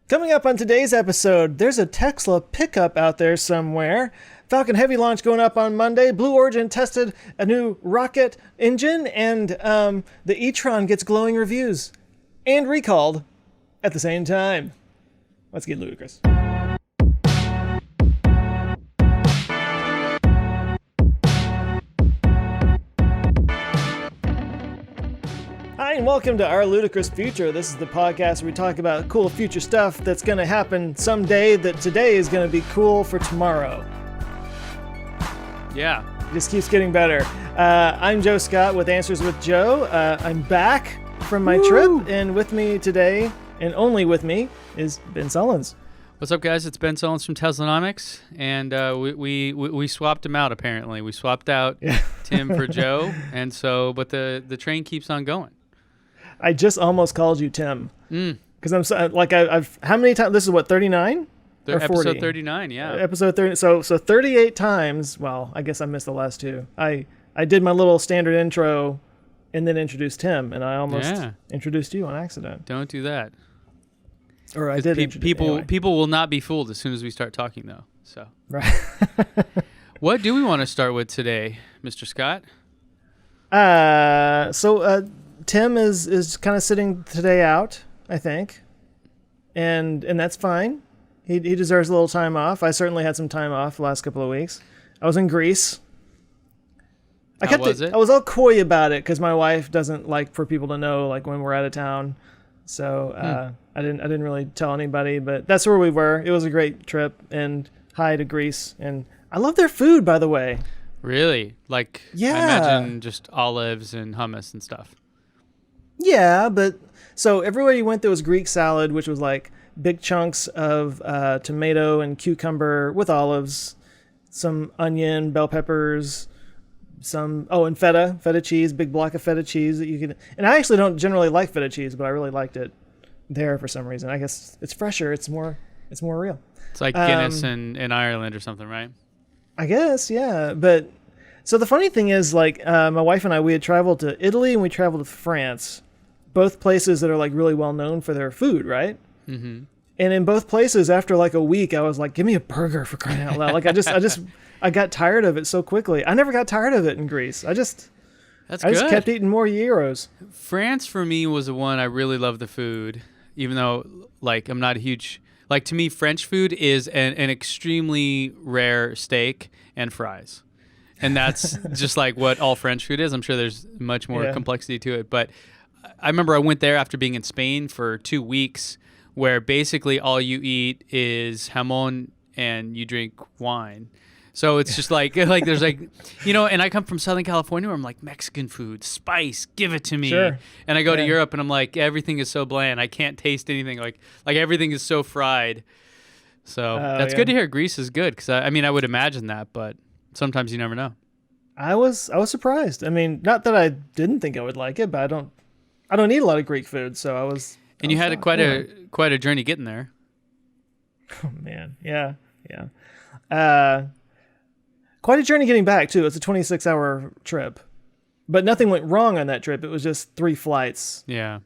Coming up on today's episode, there's a Tesla pickup out there somewhere. Falcon Heavy launch going up on Monday. Blue Origin tested a new rocket engine, and the E-Tron gets glowing reviews and recalled at the same time. Let's get ludicrous. Hi, and welcome to Our Ludicrous Future. This is the podcast where we talk about cool future stuff that's going to happen someday that today is going to be cool for tomorrow. Yeah. It just keeps getting better. I'm Joe Scott with Answers with Joe. I'm back from my trip, and with me today, and only with me, is Ben Sullins. What's up, guys? It's Ben Sullins from Teslanomics, and we swapped him out, apparently. We swapped out Tim for Joe, and so, but the train keeps on going. I just almost called you Tim. Because I'm so, like, I've how many times? This is what, 39? Or 40? Episode 39, yeah. Episode 30. So 38 times. Well, I guess I missed the last two. I did my little standard intro and then introduced Tim, and I almost introduced you on accident. Don't do that. Or I did. People will not be fooled as soon as we start talking, though. So, right. What do we want to start with today, Mr. Scott? Tim is kind of sitting today out, I think, and that's fine. He deserves a little time off. I certainly had some time off the last couple of weeks. I was in Greece. How was it? I was all coy about it because my wife doesn't like for people to know like when we're out of town. So I didn't really tell anybody, but that's where we were. It was a great trip, and hi to Greece. And I love their food, by the way. Really? Like, yeah. I imagine just olives and hummus and stuff. Yeah, but so everywhere you went, there was Greek salad, which was like big chunks of tomato and cucumber with olives, some onion, bell peppers, and feta cheese, big block of feta cheese that you could. And I actually don't generally like feta cheese, but I really liked it there for some reason. I guess it's fresher. It's more real. It's like Guinness in Ireland or something, right? I guess, yeah. But so the funny thing is, like, my wife and I, we had traveled to Italy and we traveled to France, both places that are like really well known for their food, right? Mm-hmm. And in both places, after like a week, I was like, "Give me a burger for crying out loud!" Like I got tired of it so quickly. I never got tired of it in Greece. I just kept eating more gyros. France for me was the one I really loved the food, even though like I'm not a huge like to me French food is an extremely rare steak and fries. And that's just like what all French food is. I'm sure there's much more complexity to it. But I remember I went there after being in Spain for 2 weeks where basically all you eat is jamon and you drink wine. So it's just like there's like, and I come from Southern California where I'm like, Mexican food, spice, give it to me. Sure. And I go to Europe and I'm like, everything is so bland. I can't taste anything. Like everything is so fried. So that's good to hear. Greece is good because I would imagine that, but sometimes you never know. I was surprised. I mean, not that I didn't think I would like it, but I don't eat a lot of Greek food, so I was. And you had quite a journey getting there. Oh man, yeah. Quite a journey getting back too. It's a 26-hour trip, but nothing went wrong on that trip. It was just 3 flights. Yeah,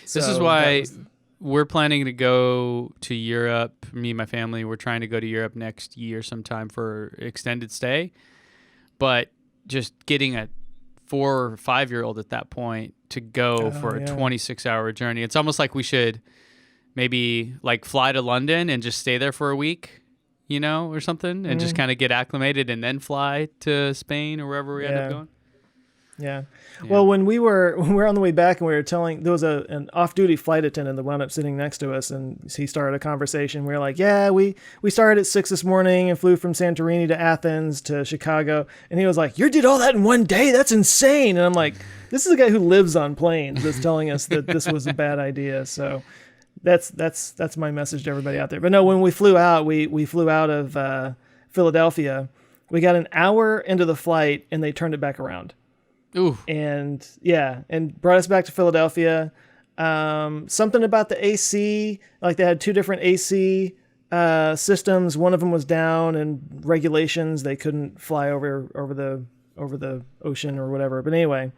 this is why we're planning to go to Europe. Me and my family, we're trying to go to Europe next year sometime for extended stay, but just getting a 4 or 5-year-old at that point to go for a 26-hour journey. It's almost like we should maybe like fly to London and just stay there for a week, or something, and just kind of get acclimated and then fly to Spain or wherever we end up going. Yeah. Well, when we were on the way back and we were there was an off-duty flight attendant that wound up sitting next to us, and he started a conversation. We were like, yeah, we started at 6 this morning and flew from Santorini to Athens to Chicago. And he was like, you did all that in one day? That's insane. And I'm like, this is a guy who lives on planes that's telling us that this was a bad idea. So that's my message to everybody out there. But no, when we flew out, we flew out of Philadelphia. We got an hour into the flight and they turned it back around. Ooh. And brought us back to Philadelphia. Something about the AC, like they had 2 different AC systems. One of them was down, and regulations they couldn't fly over the ocean or whatever. But anyway,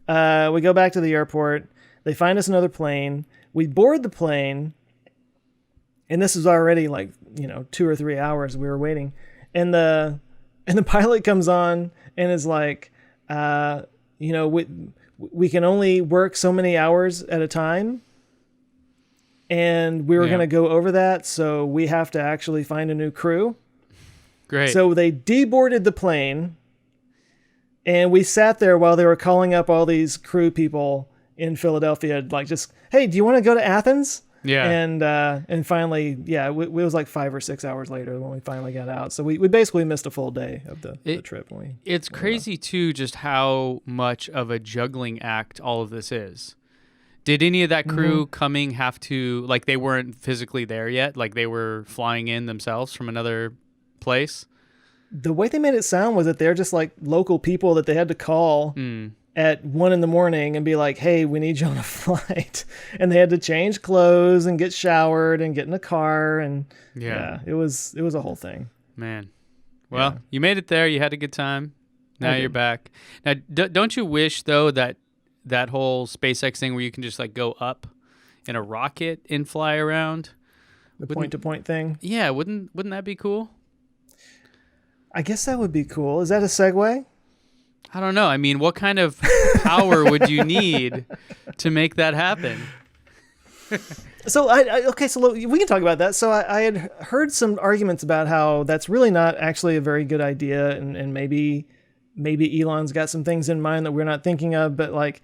we go back to the airport. They find us another plane. We board the plane, And this was already like, 2 or 3 hours we were waiting. And the pilot comes on and is like, we can only work so many hours at a time. And we were going to go over that. So we have to actually find a new crew. Great. So they deboarded the plane. And we sat there while they were calling up all these crew people in Philadelphia, like just, hey, do you want to go to Athens? Yeah. And finally, it was like 5 or 6 hours later when we finally got out. So we basically missed a full day of the trip. It's crazy too, just how much of a juggling act all of this is. Did any of that crew coming have to, like, they weren't physically there yet? Like they were flying in themselves from another place? The way they made it sound was that they're just like local people that they had to call at 1 a.m. and be like, hey, we need you on a flight. And they had to change clothes and get showered and get in a car. And it was a whole thing. Man. Well, you made it there. You had a good time. Now you're back. Now, don't you wish, though, that whole SpaceX thing where you can just like go up in a rocket and fly around? The point-to-point thing? Yeah. Wouldn't that be cool? I guess that would be cool. Is that a segue? I don't know. I mean, what kind of power would you need to make that happen? So so we can talk about that. So I had heard some arguments about how that's really not actually a very good idea, and maybe Elon's got some things in mind that we're not thinking of. But like,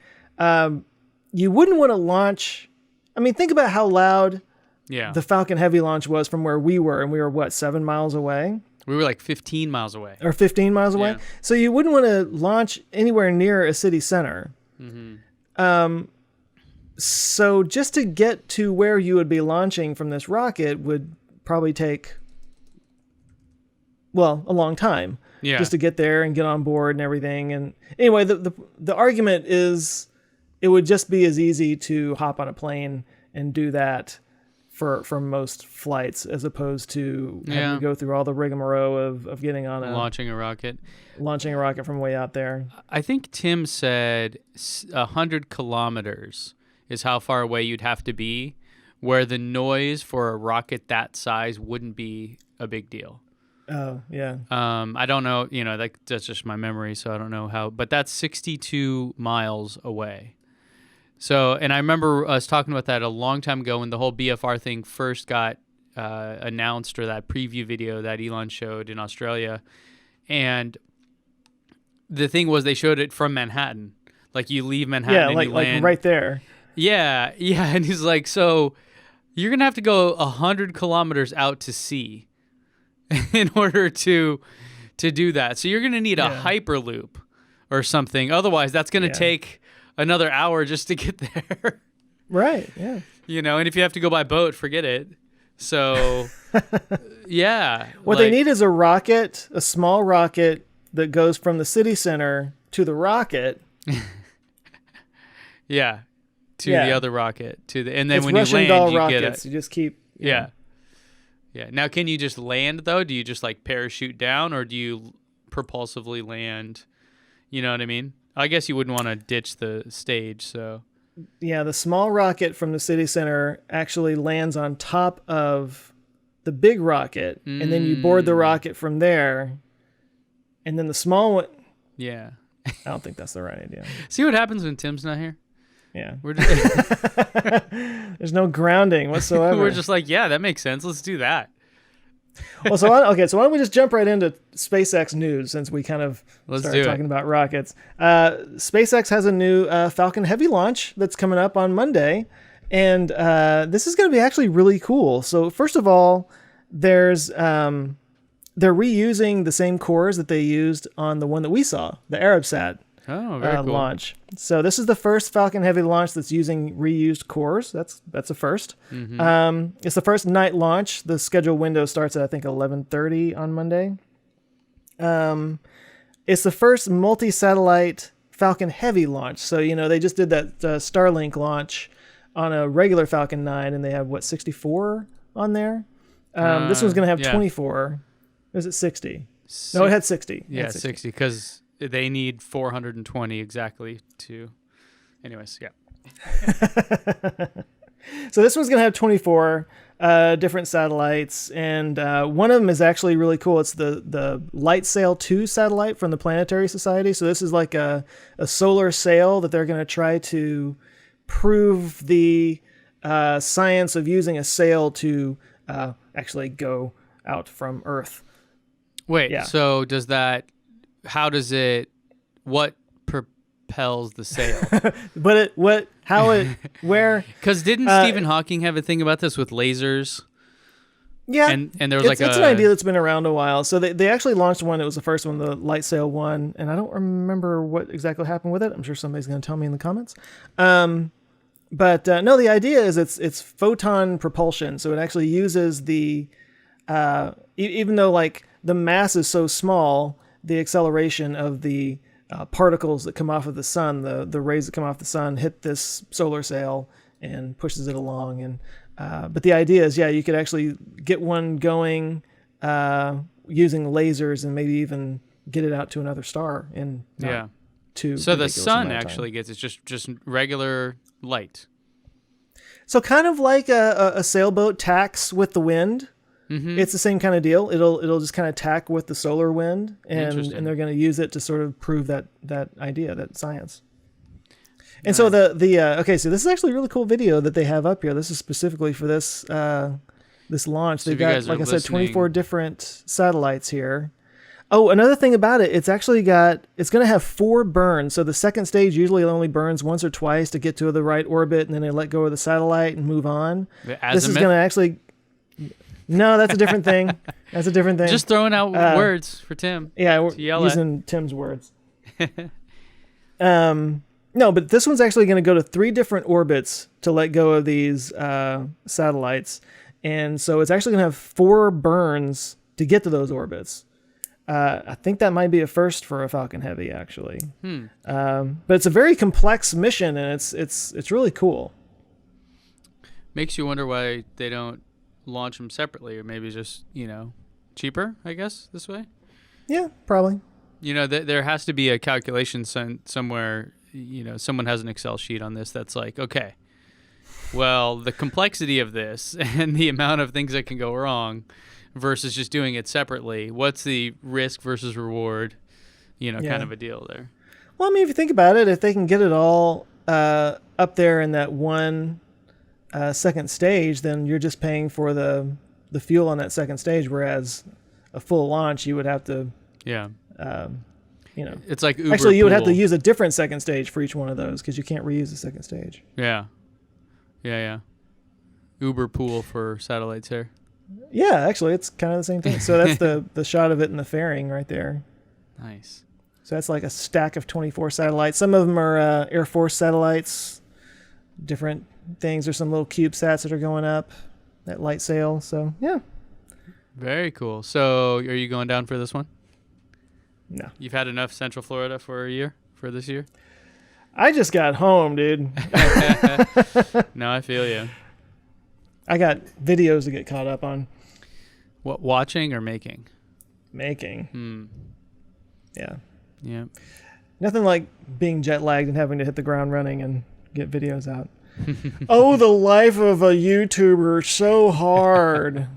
you wouldn't want to launch. I mean, think about how loud the Falcon Heavy launch was from where we were, and we were 7 miles away. We were like 15 miles away. Or 15 miles away. Yeah. So you wouldn't want to launch anywhere near a city center. Mm-hmm. So just to get to where you would be launching from this rocket would probably take, a long time. Yeah. Just to get there and get on board and everything. And anyway, the argument is it would just be as easy to hop on a plane and do that for most flights, as opposed to having to go through all the rigmarole of getting on launching a rocket from way out there. I think Tim said 100 kilometers is how far away you'd have to be, where the noise for a rocket that size wouldn't be a big deal. Oh, yeah. I don't know, that's just my memory, so I don't know how, but that's 62 miles away. So, and I remember us talking about that a long time ago when the whole BFR thing first got announced, or that preview video that Elon showed in Australia. And the thing was, they showed it from Manhattan. Like, you leave Manhattan and you land. Like right there. Yeah. And he's like, so you're going to have to go 100 kilometers out to sea in order to do that. So you're going to need a Hyperloop or something. Otherwise, that's going to take another hour just to get there. Right, yeah. And if you have to go by boat, forget it. So, What they need is a small rocket that goes from the city center to the rocket. To the other rocket. And then it's when Russian you doll land, you rockets. get it. You just keep... Yeah. Now, can you just land, though? Do you just, like, parachute down, or do you propulsively land? You know what I mean? I guess you wouldn't want to ditch the stage, so... Yeah, the small rocket from the city center actually lands on top of the big rocket, and then you board the rocket from there, and then the small one... Yeah. I don't think that's the right idea. See what happens when Tim's not here? Yeah. We're just There's no grounding whatsoever. We're just like, yeah, that makes sense. Let's do that. Well, so why don't we just jump right into SpaceX news, since we kind of started talking about rockets. SpaceX has a new Falcon Heavy launch that's coming up on Monday, and this is going to be actually really cool. So first of all, there's they're reusing the same cores that they used on the one that we saw, the Arabsat very cool. launch. So this is the first Falcon Heavy launch that's using reused cores. That's a first. Mm-hmm. It's the first night launch. The schedule window starts at, I think, 11:30 on Monday. It's the first multi-satellite Falcon Heavy launch. So, they just did that Starlink launch on a regular Falcon 9, and they have, 64 on there? This one's going to have 24. Or is it 60? No, it had 60. Yeah, 60, because they need 420 exactly to... Anyways, yeah. So this one's going to have 24. different satellites, and one of them is actually really cool. It's the Light Sail 2 satellite from the Planetary Society. So this is like a solar sail that they're going to try to prove the science of using a sail to actually go out from Earth. Wait, Yeah. so what propels the sail? But where? Because didn't Stephen Hawking have a thing about this with lasers? Yeah, and there was it's an idea that's been around a while. So they actually launched one. It was the first one, the Light Sail 1, and I don't remember what exactly happened with it. I'm sure somebody's going to tell me in the comments. But no, the idea is it's photon propulsion. So it actually uses the even though like the mass is so small, the acceleration of the particles that come off of the sun, the rays that come off the sun, hit this solar sail and pushes it along. And but the idea is, you could actually get one going using lasers and maybe even get it out to another star in too. So the sun actually gets it's just regular light. So kind of like a sailboat tacks with the wind. Mm-hmm. It's the same kind of deal. It'll just kind of tack with the solar wind, and they're going to use it to sort of prove that idea, that science. And so okay, so this is actually a really cool video that they have up here. This is specifically for this launch. They've got, like I said, 24 different satellites here. Oh, another thing about it, it's going to have 4 burns. So the second stage usually only burns once or twice to get to the right orbit, and then they let go of the satellite and move on. This is going to actually... No, that's a different thing. That's a different thing. Just throwing out words for Tim. Yeah, we're using Tim's words. No, but this one's actually going to go to 3 different orbits to let go of these satellites. And so it's actually going to have 4 burns to get to those orbits. I think that might be a first for a Falcon Heavy, actually. But it's a very complex mission, and it's really cool. Makes you wonder why they don't launch them separately, or maybe just cheaper, I guess, this way. Yeah, probably. There has to be a calculation somewhere. Someone has an Excel sheet on this that's like, okay, well, the complexity of this and the amount of things that can go wrong versus just doing it separately, what's the risk versus reward kind of a deal there. Well, I mean, if you think about it, if they can get it all up there in that one second stage, then you're just paying for the fuel on that second stage, whereas a full launch you would have to it's like Uber actually you would pool. have to use a different second stage for each one of those, because you can't reuse the second stage. Yeah Uber pool for satellites here. Yeah, actually it's kind of the same thing. So that's the shot of it in the fairing right there. Nice. So that's like a stack of 24 satellites. Some of them are Air Force satellites, different things. There's some little CubeSats that are going up, that Light Sail. So yeah, very cool. So are you going down for this one? No. You've had enough Central Florida for this year? I just got home, dude. No, I feel you. I got videos to get caught up on. What, watching or making? Making. Yeah. Yeah. Nothing like being jet lagged and having to hit the ground running and get videos out. Oh, the life of a YouTuber, so hard.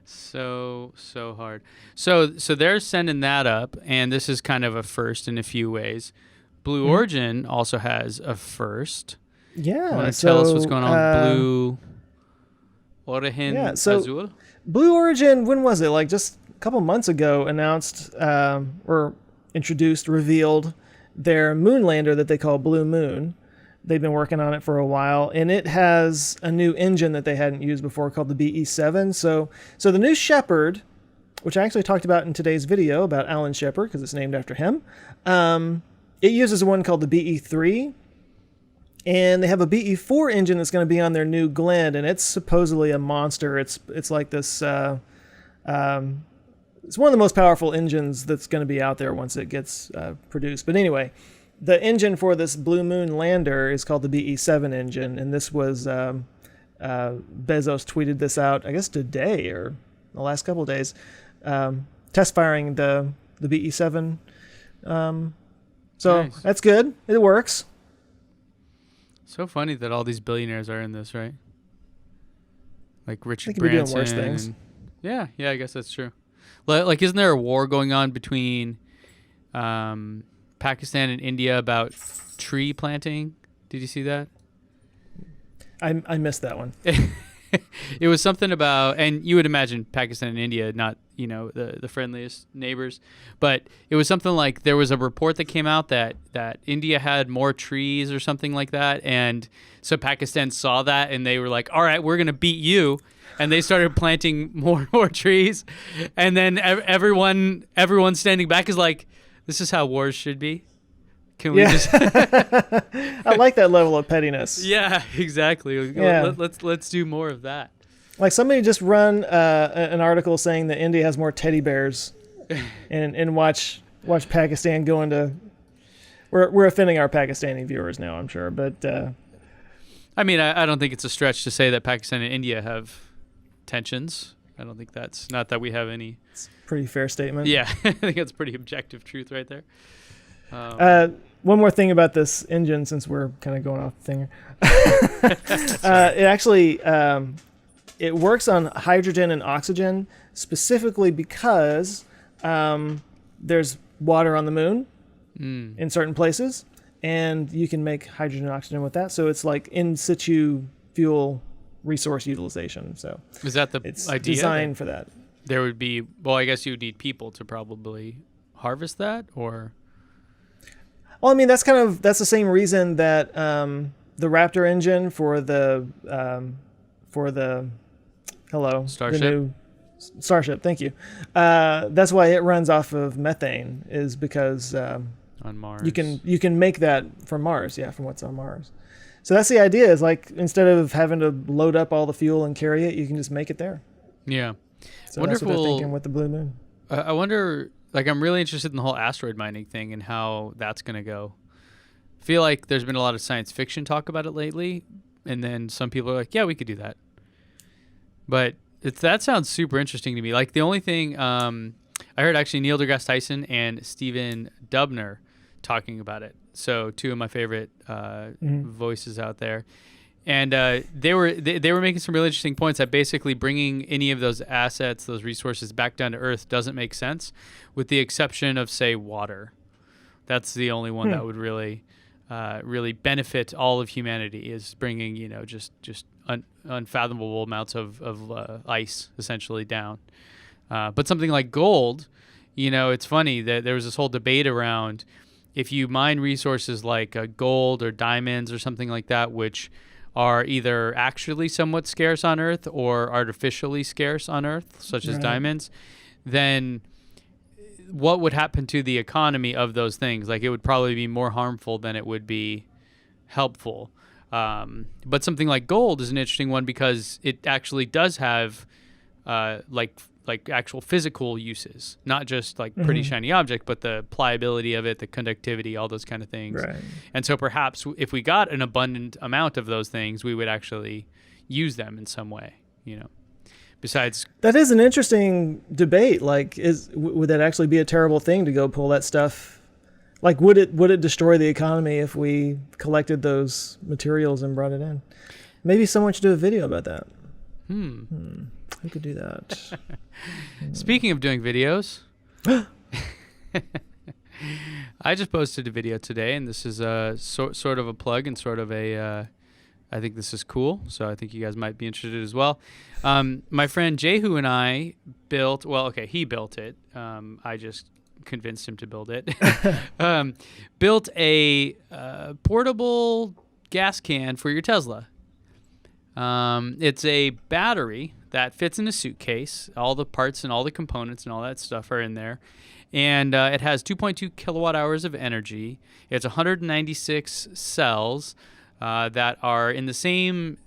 So hard. So they're sending that up, and this is kind of a first in a few ways. Blue Origin also has a first. Yeah. Want to tell us what's going on with Blue Origin Azul? Blue Origin, when was it? Like just a couple months ago, announced or revealed their moon lander that they call Blue Moon. They've been working on it for a while, and it has a new engine that they hadn't used before called the BE-7. So the new Shepard, which I actually talked about in today's video about Alan Shepard because it's named after him, it uses one called the BE-3, and they have a BE-4 engine that's going to be on their new Glen, and it's supposedly a monster. It's like this. It's one of the most powerful engines that's going to be out there once it gets produced. But anyway, the engine for this Blue Moon lander is called the BE-7 engine, and this was Bezos tweeted this out, I guess today or the last couple of days, test firing the BE-7. So nice. That's good. It works. So funny that all these billionaires are in this, right? like Richard They could be doing Branson. worse things. Yeah, I guess that's true. Like, isn't there a war going on between Pakistan and India about tree planting? Did you see that? I missed that one. It was something about, and you would imagine Pakistan and India, not, the friendliest neighbors, but it was something like there was a report that came out that India had more trees or something like that. And so Pakistan saw that and they were like, all right, we're going to beat you. And they started planting more and more trees. And then everyone standing back is like, this is how wars should be. Can we just? I like that level of pettiness. Yeah, exactly. Yeah. Let's do more of that. Like somebody just run an article saying that India has more teddy bears, and watch Pakistan go into. We're offending our Pakistani viewers now, I'm sure, but. I mean, I don't think it's a stretch to say that Pakistan and India have tensions. I don't think that's not that we have any. It's a pretty fair statement. Yeah, I think that's pretty objective truth right there. One more thing about this engine, since we're kind of going off the thing. It actually it works on hydrogen and oxygen specifically because there's water on the moon in certain places, and you can make hydrogen and oxygen with that. So it's like in situ fuel resource utilization. So is that the it's idea? Designed for that. There would be, well, I guess you would need people to probably harvest that, or. Well, I mean, that's the same reason that the Raptor engine for the Starship? the new Starship, thank you. That's why it runs off of methane, is because on Mars you can make that from Mars, from what's on Mars. So that's the idea, is like instead of having to load up all the fuel and carry it, you can just make it there. Yeah. So that's what they're thinking with the Blue Moon. I wonder. Like, I'm really interested in the whole asteroid mining thing and how that's going to go. I feel like there's been a lot of science fiction talk about it lately, and then some people are like, yeah, we could do that. But that sounds super interesting to me. Like, the only thing I heard actually Neil deGrasse Tyson and Stephen Dubner talking about it. So two of my favorite voices out there. And they were making some really interesting points that basically bringing any of those assets, those resources back down to Earth doesn't make sense, with the exception of, say, water. That's the only one that would really benefit all of humanity, is bringing, just unfathomable amounts of ice essentially down. But something like gold, it's funny that there was this whole debate around if you mine resources like gold or diamonds or something like that, which are either actually somewhat scarce on Earth or artificially scarce on Earth, such as diamonds, then what would happen to the economy of those things? Like, it would probably be more harmful than it would be helpful. But something like gold is an interesting one because it actually does have like actual physical uses, not just like pretty shiny object, but the pliability of it, the conductivity, all those kind of things. Right. And so perhaps if we got an abundant amount of those things, we would actually use them in some way, besides. That is an interesting debate. Like, would that actually be a terrible thing to go pull that stuff? Like, would it destroy the economy if we collected those materials and brought it in? Maybe someone should do a video about that. Who could do that? Speaking of doing videos, I just posted a video today, and this is sort of a plug and sort of a. I think this is cool, so I think you guys might be interested as well. My friend Jehu and I built. Well, okay, he built it. I just convinced him to build it. Built a portable gas can for your Tesla. It's a battery that fits in a suitcase. All the parts and all the components and all that stuff are in there. And it has 2.2 kilowatt hours of energy. It's 196 cells that are in the same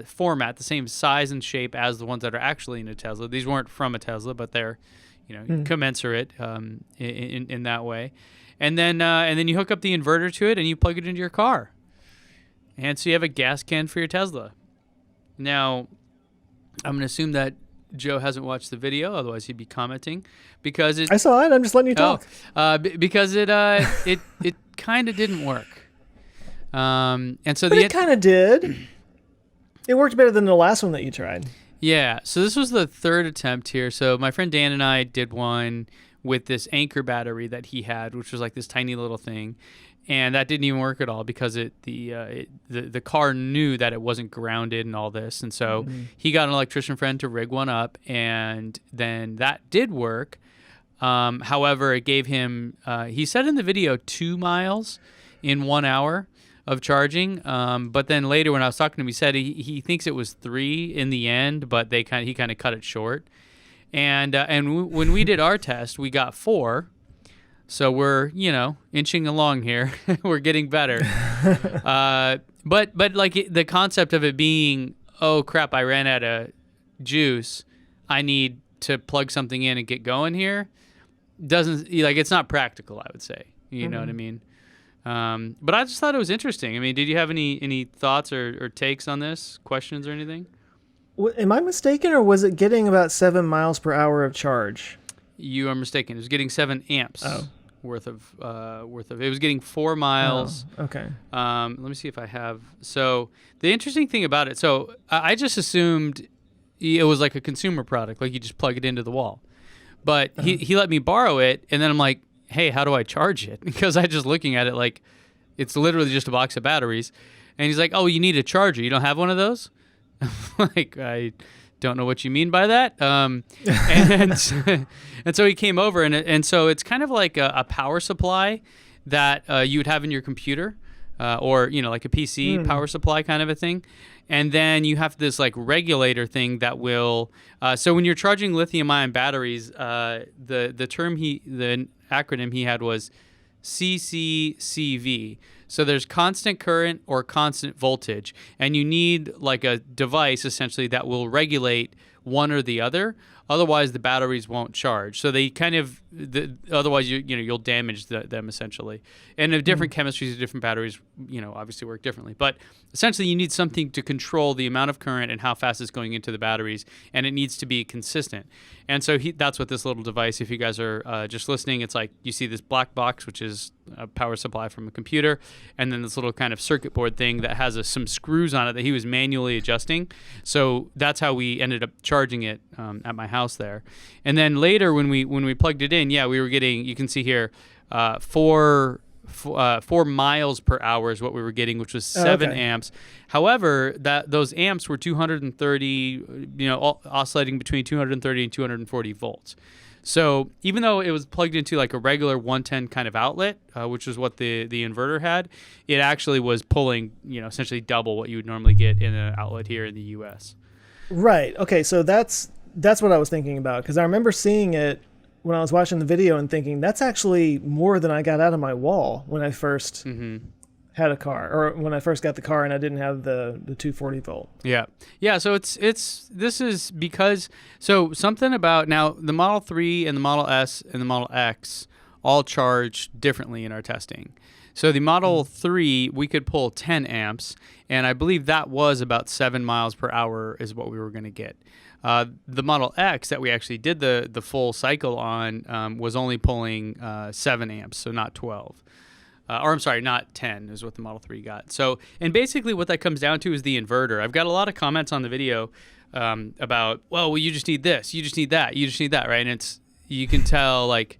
format, the same size and shape as the ones that are actually in a Tesla. These weren't from a Tesla, but they're commensurate in that way. And then you hook up the inverter to it and you plug it into your car. And so you have a gas can for your Tesla. Now, I'm going to assume that Joe hasn't watched the video, otherwise he'd be commenting, because I saw it. I'm just letting you talk. Because it kind of didn't work. And so but it kind of did. It worked better than the last one that you tried. Yeah, so this was the third attempt here. So my friend Dan and I did one with this Anchor battery that he had, which was like this tiny little thing, and that didn't even work at all because the car knew that it wasn't grounded and all this, and so he got an electrician friend to rig one up, and then that did work. However, it gave him, he said in the video, 2 miles in 1 hour of charging. But then later when I was talking to him, he said he thinks it was 3 in the end, but he kind of cut it short. And when we did our test, we got 4. So we're, inching along here. We're getting better. But like the concept of it being, oh crap, I ran out of juice. I need to plug something in and get going here. Doesn't, like, it's not practical, I would say. You know what I mean? But I just thought it was interesting. I mean, did you have any thoughts or takes on this? Questions or anything? Am I mistaken, or was it getting about 7 miles per hour of charge? You are mistaken. It was getting 7 amps worth of. It was getting 4 miles. Oh, okay. Let me see if I have. So the interesting thing about it. So I just assumed it was like a consumer product, like you just plug it into the wall. But he let me borrow it, and then I'm like, hey, how do I charge it? Because I just looking at it like it's literally just a box of batteries. And he's like, oh, you need a charger. You don't have one of those? I'm like, I don't know what you mean by that. And so he came over, and so it's kind of like a power supply that you would have in your computer or, like a PC power supply kind of a thing. And then you have this like regulator thing that will. So when you're charging lithium-ion batteries, the acronym he had was CCCV. So there's constant current or constant voltage, and you need like a device essentially that will regulate one or the other. Otherwise, the batteries won't charge. So they kind of, otherwise you'll damage them essentially. And the different chemistries of different batteries, obviously work differently. But essentially, you need something to control the amount of current and how fast it's going into the batteries, and it needs to be consistent. And so that's what this little device. If you guys are just listening, it's like you see this black box, which is a power supply from a computer, and then this little kind of circuit board thing that has some screws on it that he was manually adjusting. So that's how we ended up charging it at my house there. And then later when we plugged it in, we were getting, you can see here, 4 miles per hour is what we were getting, which was 7 amps. However, those amps were 230, oscillating between 230 and 240 volts. So even though it was plugged into like a regular 110 kind of outlet, which is what the inverter had, it actually was pulling, essentially double what you would normally get in an outlet here in the U.S. Right. Okay. So that's what I was thinking about, because I remember seeing it when I was watching the video and thinking that's actually more than I got out of my wall when I first had a car, or when I first got the car and I didn't have the 240 volt. Yeah. So this is because, so something about now the Model 3 and the Model S and the Model X all charge differently in our testing. So the Model 3, we could pull 10 amps, and I believe that was about 7 miles per hour is what we were going to get. The Model X that we actually did the full cycle on was only pulling 7 amps, so not 12. Or I'm sorry, not 10 is what the Model 3 got. So, and basically what that comes down to is the inverter. I've got a lot of comments on the video about, well, you just need this, you just need that, you just need that, right? And you can tell, like,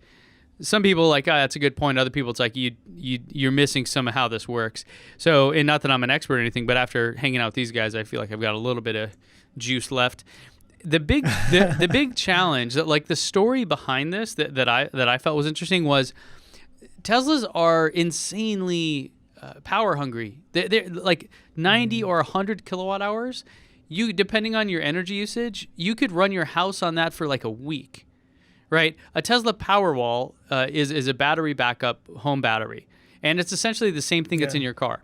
some people like, that's a good point. Other people, it's like you're missing some of how this works. So, and not that I'm an expert or anything, but after hanging out with these guys, I feel like I've got a little bit of juice left. The big challenge, that like the story behind this that I felt was interesting was Teslas are insanely power hungry. They're like 90 or 100 kilowatt hours. You, depending on your energy usage, you could run your house on that for like a week. Right, a Tesla Powerwall is a battery backup home battery, and it's essentially the same thing that's in your car.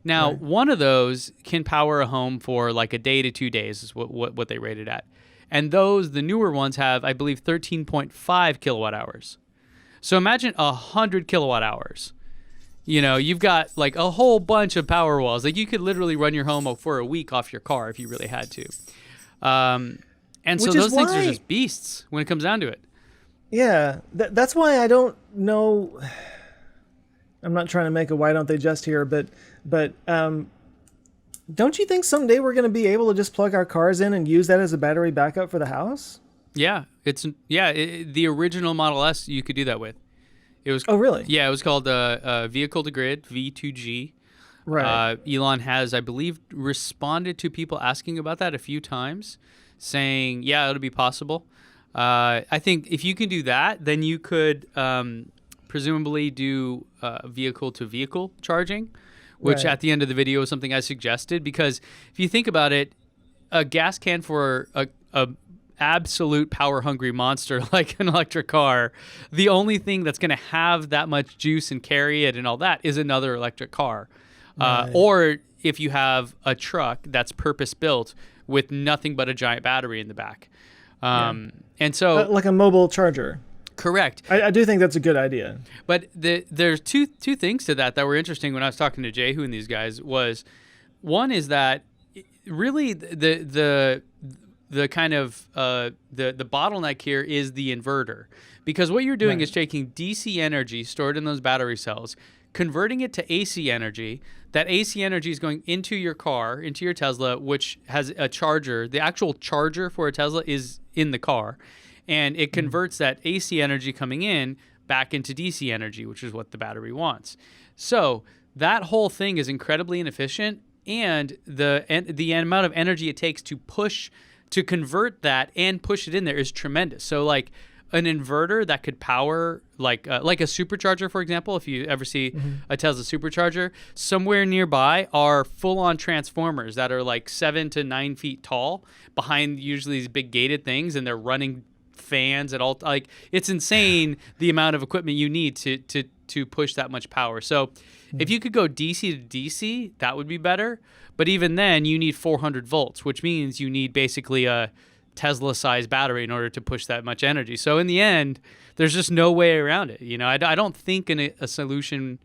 Now, one of those can power a home for like a day to 2 days is what they rate it at, and the newer ones have, I believe, 13.5 kilowatt hours. So imagine 100 kilowatt hours. You've got like a whole bunch of Powerwalls. Like you could literally run your home for a week off your car if you really had to. And so those things are just beasts when it comes down to it. Yeah, that's why I don't know. I'm not trying to make a why don't they just here, but Don't you think someday we're going to be able to just plug our cars in and use that as a battery backup for the house? Yeah, the original Model S you could do that with. It was. Oh, really? Yeah, it was called Vehicle to Grid (V2G). Right. Elon has, I believe, responded to people asking about that a few times, saying, "Yeah, it'll be possible." I think if you can do that, then you could presumably do vehicle to vehicle charging, which Right. at the end of the video is something I suggested, because if you think about it, a gas can for a absolute power hungry monster like an electric car, the only thing that's going to have that much juice and carry it and all that is another electric car. Right. Or if you have a truck that's purpose built with nothing but a giant battery in the back. And so Like a mobile charger. correct. I do think that's a good idea. But there's two things to that were interesting when I was talking to Jehu and these guys. Was one is that really the kind of the bottleneck here is the inverter, because what you're doing is taking DC energy stored in those battery cells, converting it to AC energy. That AC energy is going into your car, into your Tesla, which has a charger. The actual charger for a Tesla is in the car, and it converts that AC energy coming in back into DC energy, which is what the battery wants. So that whole thing is incredibly inefficient, and the amount of energy it takes to convert that and push it in there is tremendous. So like an inverter that could power like a supercharger, for example, if you ever see a Tesla supercharger, somewhere nearby are full-on transformers that are like 7 to 9 feet tall behind usually these big gated things, and they're running fans and all. Like, it's insane the amount of equipment you need to push that much power. So if you could go DC to DC, that would be better. But even then, you need 400 volts, which means you need basically a Tesla-sized battery in order to push that much energy. So in the end, there's just no way around it. You know, I don't think a solution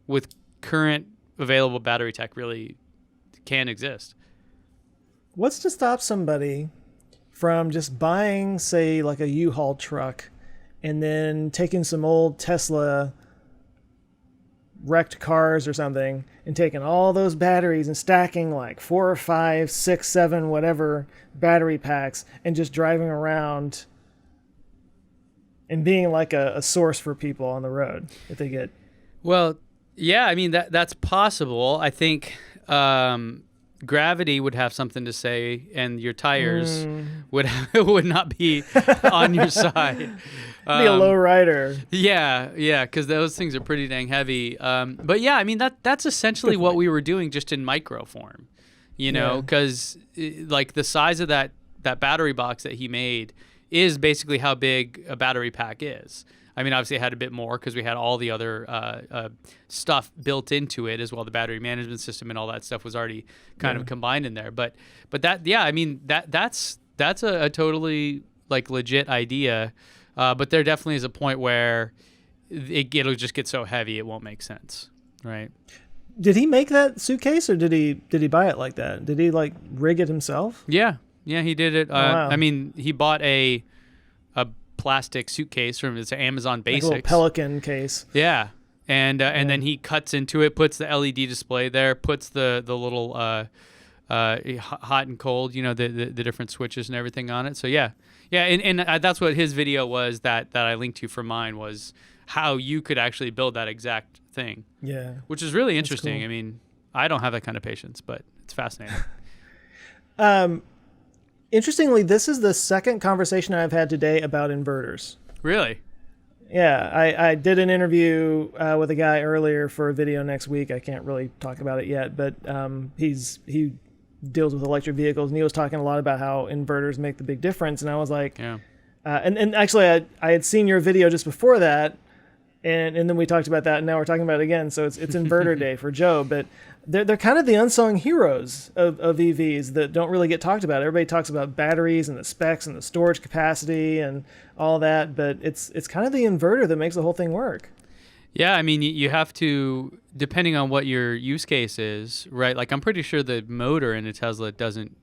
with current available battery tech really can exist. What's to stop somebody from just buying, say, like a U-Haul truck and then taking some old Tesla wrecked cars or something and taking all those batteries and stacking like 4 or 5, 6, 7, whatever battery packs and just driving around and being like a source for people on the road if they get... Well, yeah, I mean, that's possible. I think gravity would have something to say, and your tires would not be on your side. Be a low rider. Yeah, because those things are pretty dang heavy. But yeah, I mean, that's essentially what we were doing, just in micro form, you know, because like the size of that battery box that he made is basically how big a battery pack is. I mean, obviously it had a bit more because we had all the other stuff built into it as well. The battery management system and all that stuff was already kind of combined in there. But that, yeah, I mean, that's a totally like legit idea. But there definitely is a point where it'll just get so heavy it won't make sense, right? Did he make that suitcase, or did he buy it like that? Did he like rig it himself? Yeah, he did it. Wow. I mean, he bought a plastic suitcase from it's Amazon Basics, like a little Pelican case. Yeah, and then he cuts into it, puts the LED display there, puts the little hot and cold, you know, the different switches and everything on it. So yeah, and that's what his video was that I linked to for mine, was how you could actually build that exact thing. Yeah, which is really interesting. Cool. I mean, I don't have that kind of patience, but it's fascinating. Interestingly, this is the second conversation I've had today about inverters. Really? Yeah, I did an interview with a guy earlier for a video next week. I can't really talk about it yet, but he deals with electric vehicles, and he was talking a lot about how inverters make the big difference. And I was like, yeah. And actually, I had seen your video just before that, and then we talked about that, and now we're talking about it again. So it's inverter day for Joe, but they're kind of the unsung heroes of EVs that don't really get talked about. Everybody talks about batteries and the specs and the storage capacity and all that, but it's kind of the inverter that makes the whole thing work. Yeah, I mean, you have to, depending on what your use case is, right? Like, I'm pretty sure the motor in a Tesla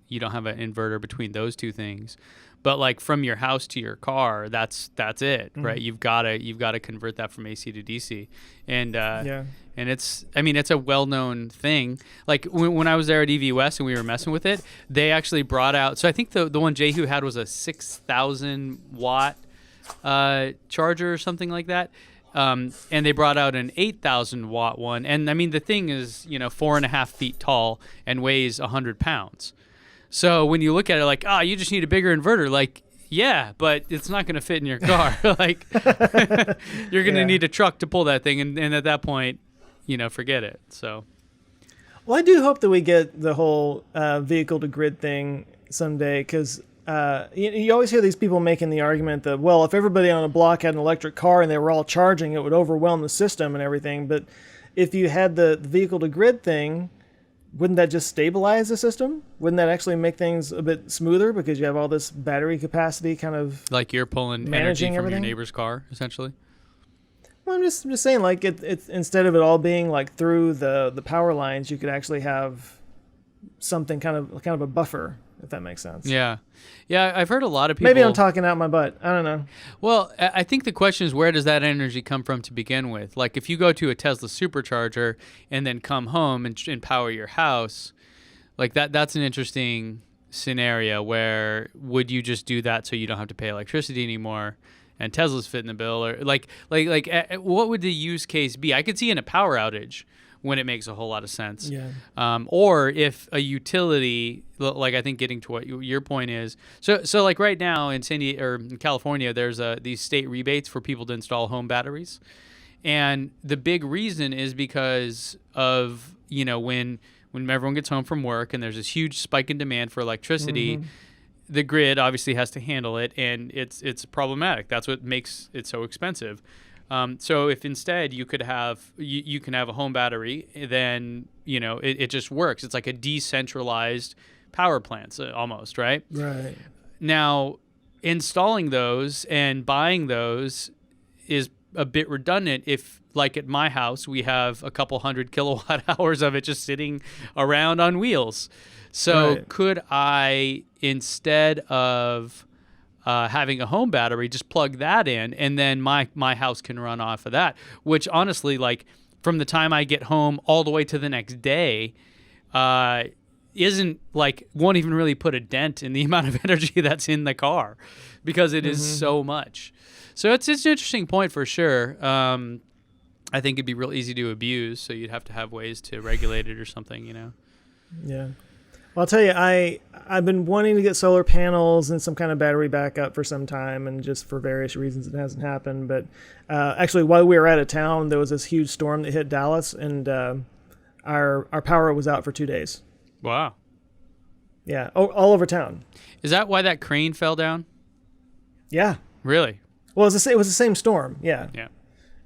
you don't have an inverter between those two things. But like from your house to your car, that's it, right? You've got to convert that from AC to DC, and and it's a well-known thing. Like when I was there at EV West and we were messing with it, they actually brought out. So I think the one Jehu had was a 6,000 watt charger or something like that. And they brought out an 8,000 watt one, and I mean the thing is 4.5 feet tall and weighs 100 pounds. So when you look at it like, you just need a bigger inverter, like, yeah, but it's not going to fit in your car. Like, you're going to need a truck to pull that thing, and at that point, forget it. So, well, I do hope that we get the whole vehicle to grid thing someday, because you always hear these people making the argument that, well, if everybody on a block had an electric car and they were all charging, it would overwhelm the system and everything. But if you had the vehicle to grid thing, wouldn't that just stabilize the system? Wouldn't that actually make things a bit smoother because you have all this battery capacity kind of like you're pulling energy from your neighbor's car, essentially? Well, I'm just saying, like, it's instead of it all being like through the power lines, you could actually have something kind of a buffer, if that makes sense. Yeah. I've heard a lot of people. Maybe I'm talking out my butt. I don't know. Well, I think the question is, where does that energy come from to begin with? Like, if you go to a Tesla supercharger and then come home and power your house, like that's an interesting scenario. Where would you just do that so you don't have to pay electricity anymore? And Tesla's fit in the bill, or like what would the use case be? I could see in a power outage when it makes a whole lot of sense. Yeah. Or if a utility, like I think getting to what your point is. So like right now in in California, there's these state rebates for people to install home batteries. And the big reason is because of, when everyone gets home from work and there's this huge spike in demand for electricity, the grid obviously has to handle it, and it's problematic. That's what makes it so expensive. So if instead you could have you can have a home battery, then it just works. It's like a decentralized power plant almost, right? Right. Now, installing those and buying those is a bit redundant if, like at my house, we have a couple 100 kilowatt hours of it just sitting around on wheels. So could I, instead of having a home battery, just plug that in, and then my house can run off of that, which honestly, like from the time I get home all the way to the next day, won't even really put a dent in the amount of energy that's in the car, because it is so much. So it's an interesting point for sure. I think it'd be real easy to abuse, so you'd have to have ways to regulate it or something, Yeah. Well, I'll tell you, I've been wanting to get solar panels and some kind of battery backup for some time, and just for various reasons it hasn't happened. But actually, while we were out of town, there was this huge storm that hit Dallas, and our power was out for 2 days. Wow. Yeah, all over town. Is that why that crane fell down? Yeah. Really? Well, it was the same storm. Yeah. Yeah.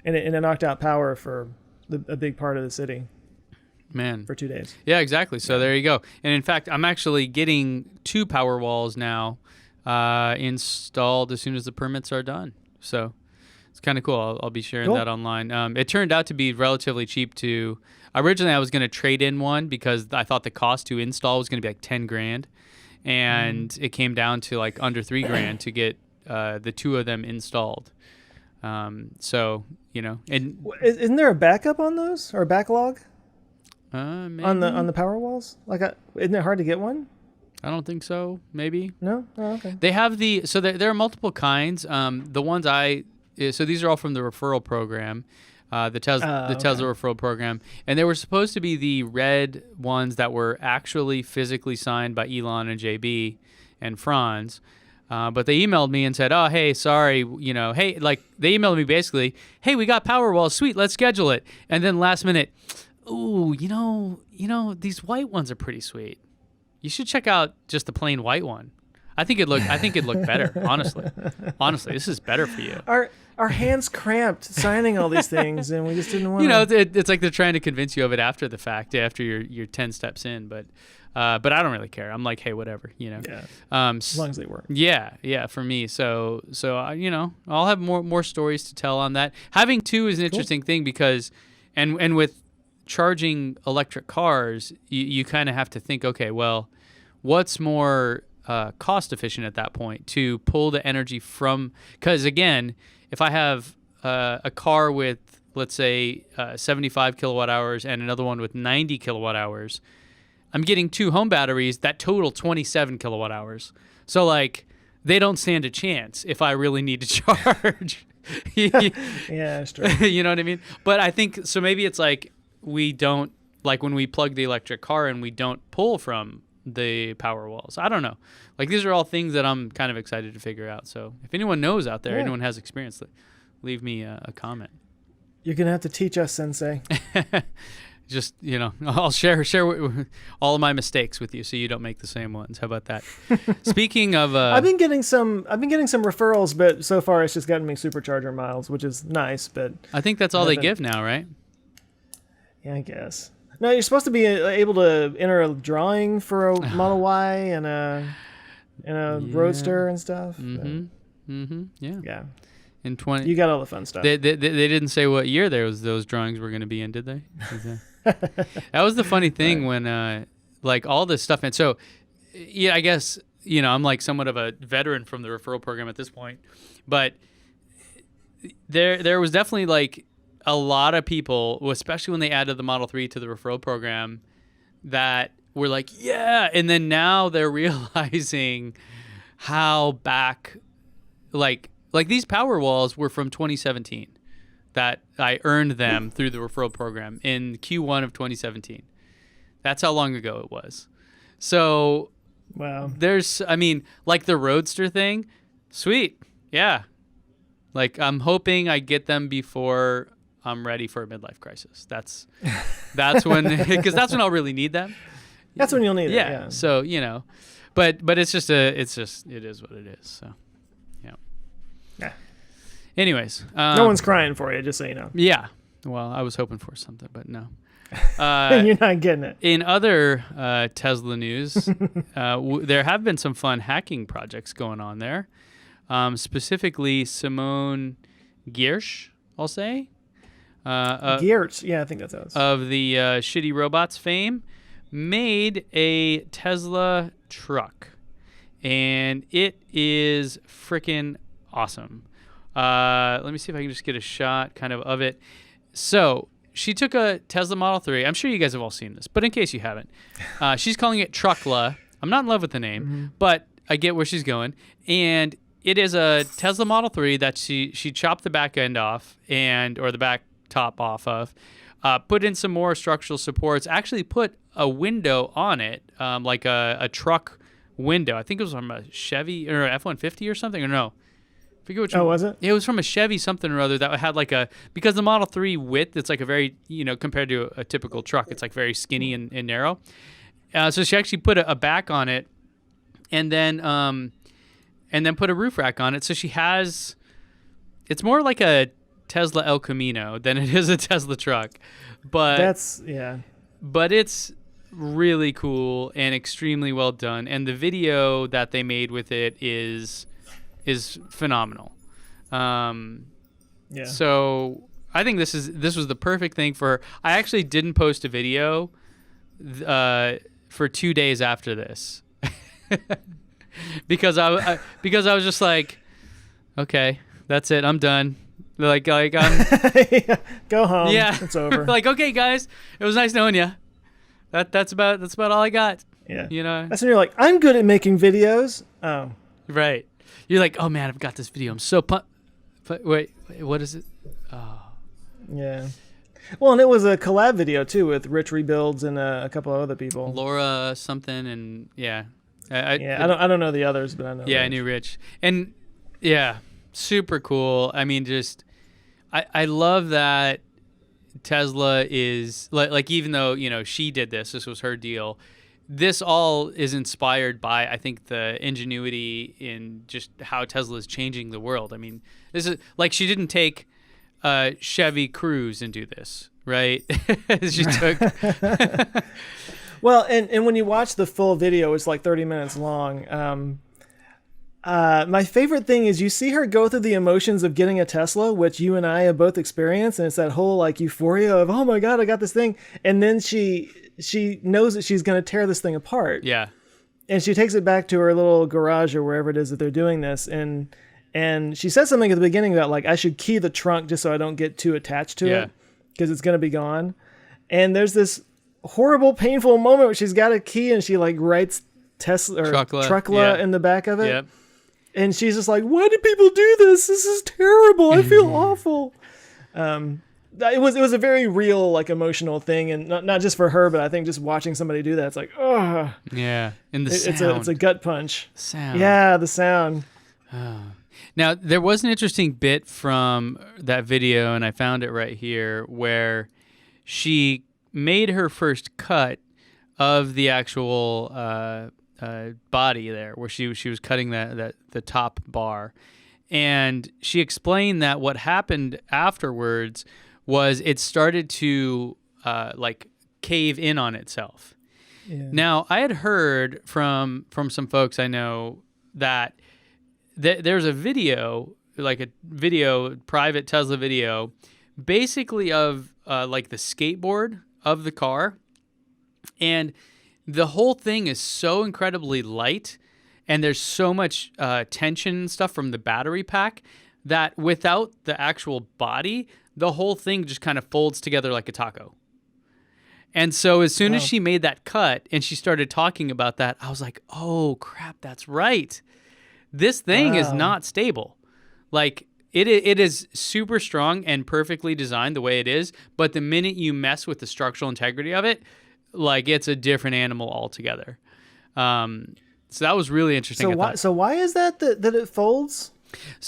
And it knocked out power for a big part of the city. Man. For 2 days. Yeah, exactly. So there you go. And in fact, I'm actually getting 2 power walls now installed as soon as the permits are done. So it's kind of cool. I'll be sharing that online. It turned out to be relatively cheap to. Originally, I was going to trade in one because I thought the cost to install was going to be like $10,000, and it came down to like under $3,000 to get the 2 of them installed. So and isn't there a backup on those, or a backlog? Maybe. On the power walls? Isn't it hard to get one? I don't think so. Maybe. No? Oh, okay. They have there are multiple kinds. The ones so these are all from the referral program, the Tesla referral program, and they were supposed to be the red ones that were actually physically signed by Elon and JB and Franz. But they emailed me and said, "Oh, hey, sorry, hey," like they emailed me basically, "Hey, we got power walls, sweet, let's schedule it." And then last minute, "Ooh, these white ones are pretty sweet. You should check out just the plain white one. I think it looked better, honestly. Honestly, this is better for you." Our hands cramped signing all these things, and we just didn't want to. It's like they're trying to convince you of it after the fact, after you're 10 steps in, but I don't really care. I'm like, hey, whatever, Yeah. As long as they work. Yeah, for me. So I'll have more stories to tell on that. Having 2 is an interesting thing because, and with charging electric cars, you kind of have to think, okay, well, what's more cost efficient at that point to pull the energy from, because again, if I have a car with, let's say, 75 kilowatt hours and another one with 90 kilowatt hours, I'm getting 2 home batteries that total 27 kilowatt hours. So like they don't stand a chance if I really need to charge. Yeah, that's true. You know what I mean? But I think, so maybe it's like we don't, like when we plug the electric car and we don't pull from the power walls. I don't know. Like these are all things that I'm kind of excited to figure out. So if anyone knows out there, anyone has experience, leave me a comment. You're going to have to teach us, Sensei. Just, I'll share all of my mistakes with you so you don't make the same ones. How about that? Speaking of I've been getting some referrals, but so far it's just gotten me supercharger miles, which is nice, but I think that's all they give now, right? Yeah, I guess. No, you're supposed to be able to enter a drawing for a Model Y and a Roadster and stuff. Yeah. Yeah. In 20, you got all the fun stuff. They didn't say what year those drawings were going to be in, did they? That was the funny thing when like all this stuff. And so, yeah, I guess I'm like somewhat of a veteran from the referral program at this point, but there was definitely like a lot of people, especially when they added the Model 3 to the referral program, that were like, yeah, and then now they're realizing how back like these power walls were from 2017, that I earned them through the referral program in Q1 of 2017. That's how long ago it was. So wow. Like the Roadster thing, sweet. Yeah. Like I'm hoping I get them before I'm ready for a midlife crisis. That's when, because that's when I'll really need them. That's when you'll need it. Yeah. So, but it is what it is. So. Yeah. Anyways, no one's crying for you, just so you know. Yeah. Well, I was hoping for something, but no. You're not getting it. In other Tesla news, there have been some fun hacking projects going on there. Specifically, Simone Giersch, I'll say. Giersch, yeah, I think that's us. Of the Shitty Robots fame, made a Tesla truck, and it is freaking awesome. Let me see if I can just get a shot kind of it. So she took a Tesla Model 3. I'm sure you guys have all seen this, but in case you haven't, she's calling it Truckla. I'm not in love with the name, but I get where she's going. And it is a Tesla Model 3 that she chopped the back end off or the back top off of, put in some more structural supports, actually put a window on it, like a truck window. I think it was from a Chevy or F-150 or something, or no. I forget which one. Was it? It was from a Chevy something or other that had like because the Model 3 width, it's like a very, compared to a typical truck, it's like very skinny and narrow. So she actually put a back on it and then put a roof rack on it. So it's more like a Tesla El Camino than it is a Tesla truck. But But it's really cool and extremely well done. And the video that they made with it is phenomenal. So I think this was the perfect thing for her. I actually didn't post a video for 2 days after this because I was just like, okay, that's it, I'm done. Like I'm go home. Yeah, it's over. Like, okay, guys, it was nice knowing you. That's about all I got. Yeah, that's when you're like, I'm good at making videos. Oh, right. You're like, oh man, I've got this video. I'm so pumped. But wait, what is it? Oh. Yeah. Well, and it was a collab video too with Rich Rebuilds and a couple of other people. Laura something and yeah. I don't know the others, but I know. Yeah, Rich. I knew Rich. And yeah, super cool. I mean, just I love that Tesla is like even though, she did this was her deal. This all is inspired by, I think, the ingenuity in just how Tesla is changing the world. I mean, this is like she didn't take Chevy Cruze and do this, right? She took. Well, and when you watch the full video, it's like 30 minutes long. My favorite thing is you see her go through the emotions of getting a Tesla, which you and I have both experienced, and it's that whole like euphoria of, oh my God, I got this thing, and then she knows that she's going to tear this thing apart. Yeah. and she takes it back to her little garage or wherever it is that they're doing this, and she says something at the beginning about like I should key the trunk just so I don't get too attached to it because it's gonna be gone. And there's this horrible, painful moment where she's got a key and she like writes Tesla or Truckla in the back of it. Yep. And she's just like, why do people do this? This is terrible. I feel awful. It was a very real, like, emotional thing, and not just for her, but I think just watching somebody do that, it's like, oh. Yeah, and the sound. It's a gut punch. Sound. Yeah, the sound. Oh. Now, there was an interesting bit from that video, and I found it right here, where she made her first cut of the actual body there, where she was cutting the top bar, and she explained that what happened afterwards was it started to like cave in on itself. Yeah. Now, I had heard from some folks I know that there's a video, like a video, private Tesla video, basically of like the skateboard of the car, and the whole thing is so incredibly light, and there's so much tension and stuff from the battery pack that without the actual body, the whole thing just kind of folds together like a taco. And so as soon as she made that cut and she started talking about that, I was like, oh, crap, that's right. This thing is not stable. Like, it is super strong and perfectly designed the way it is, but the minute you mess with the structural integrity of it, like, it's a different animal altogether. So that was really interesting. So why is that it folds?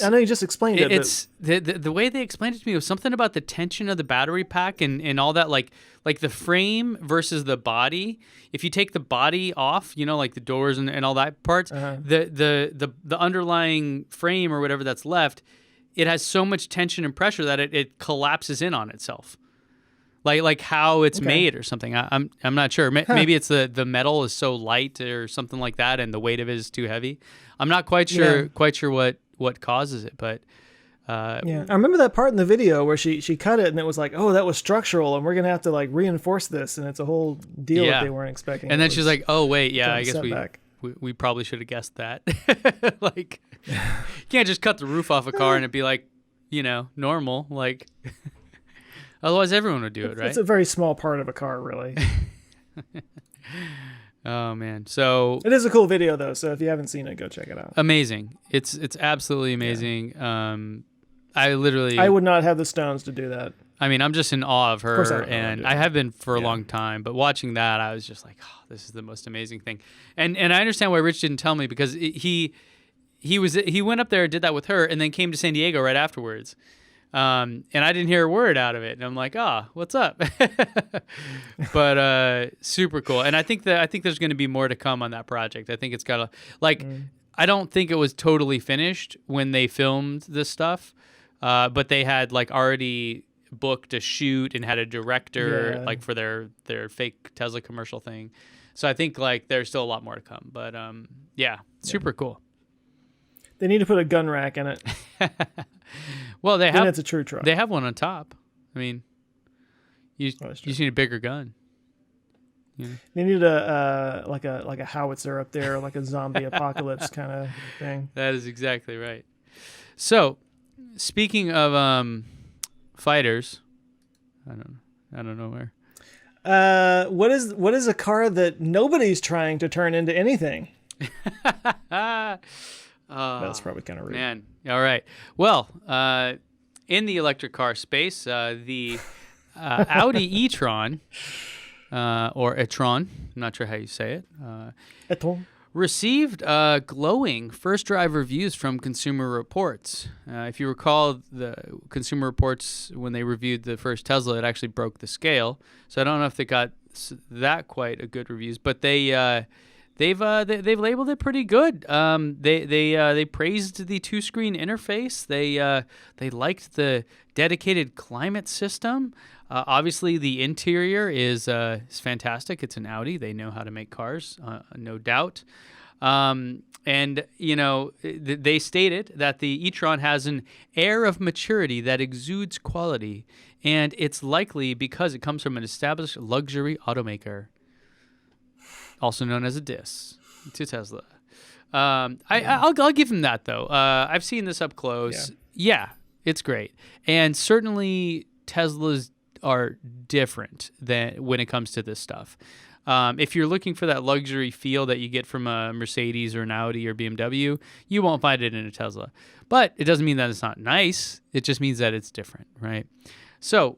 I know you just explained it. It's the way they explained it to me was something about the tension of the battery pack and all that, like the frame versus the body. If you take the body off, you know, like the doors and all that parts, the underlying frame or whatever that's left, it has so much tension and pressure that it collapses in on itself. Like how it's made or something. I'm not sure. Maybe it's the metal is so light or something like that, and the weight of it is too heavy. I'm not quite sure what causes it, but I remember that part in the video where she cut it and it was like, oh, that was structural, and we're gonna have to like reinforce this, and it's a whole deal that they weren't expecting. And then she's like, oh wait, I guess we probably should have guessed that. Like, you can't just cut the roof off a car and it'd be like, you know, normal, like. Otherwise, everyone would do it, right? It's a very small part of a car, really. Oh man, so it is a cool video though. So if you haven't seen it, go check it out. Amazing! It's absolutely amazing. Yeah. I would not have the stones to do that. I mean, I'm just in awe of her, and I have been for a long time. But watching that, I was just like, oh, this is the most amazing thing. And I understand why Rich didn't tell me, because he went up there and did that with her, and then came to San Diego right afterwards. And I didn't hear a word out of it, and I'm like, what's up? But super cool. And I think there's going to be more to come on that project. I think it's got I don't think it was totally finished when they filmed this stuff, but they had like already booked a shoot and had a director like for their fake Tesla commercial thing. So I think like there's still a lot more to come. But super cool. They need to put a gun rack in it. Well, it's a true truck. They have one on top. I mean, you just need a bigger gun. Yeah. They need a like a howitzer up there, like a zombie apocalypse kind of thing. That is exactly right. So, speaking of fighters, I don't know where. What is a car that nobody's trying to turn into anything? That's probably kind of rude. Man. All right. Well, in the electric car space, the Audi E-Tron, or e-tron, I'm not sure how you say it, e-tron, received glowing first-drive reviews from Consumer Reports. If you recall, the Consumer Reports, when they reviewed the first Tesla, it actually broke the scale. So I don't know if they got that quite a good reviews, but They've labeled it pretty good. They praised the 2-screen interface. They liked the dedicated climate system. Obviously, the interior is fantastic. It's an Audi. They know how to make cars, no doubt. And you know, they stated that the e-tron has an air of maturity that exudes quality, and it's likely because it comes from an established luxury automaker, also known as a DIS. to Tesla. I'll give him that though. I've seen this up close. Yeah, it's great, and certainly Teslas are different than when it comes to this stuff. If you're looking for that luxury feel that you get from a Mercedes or an Audi or BMW, you won't find it in a Tesla. But it doesn't mean that it's not nice. It just means that it's different, right? So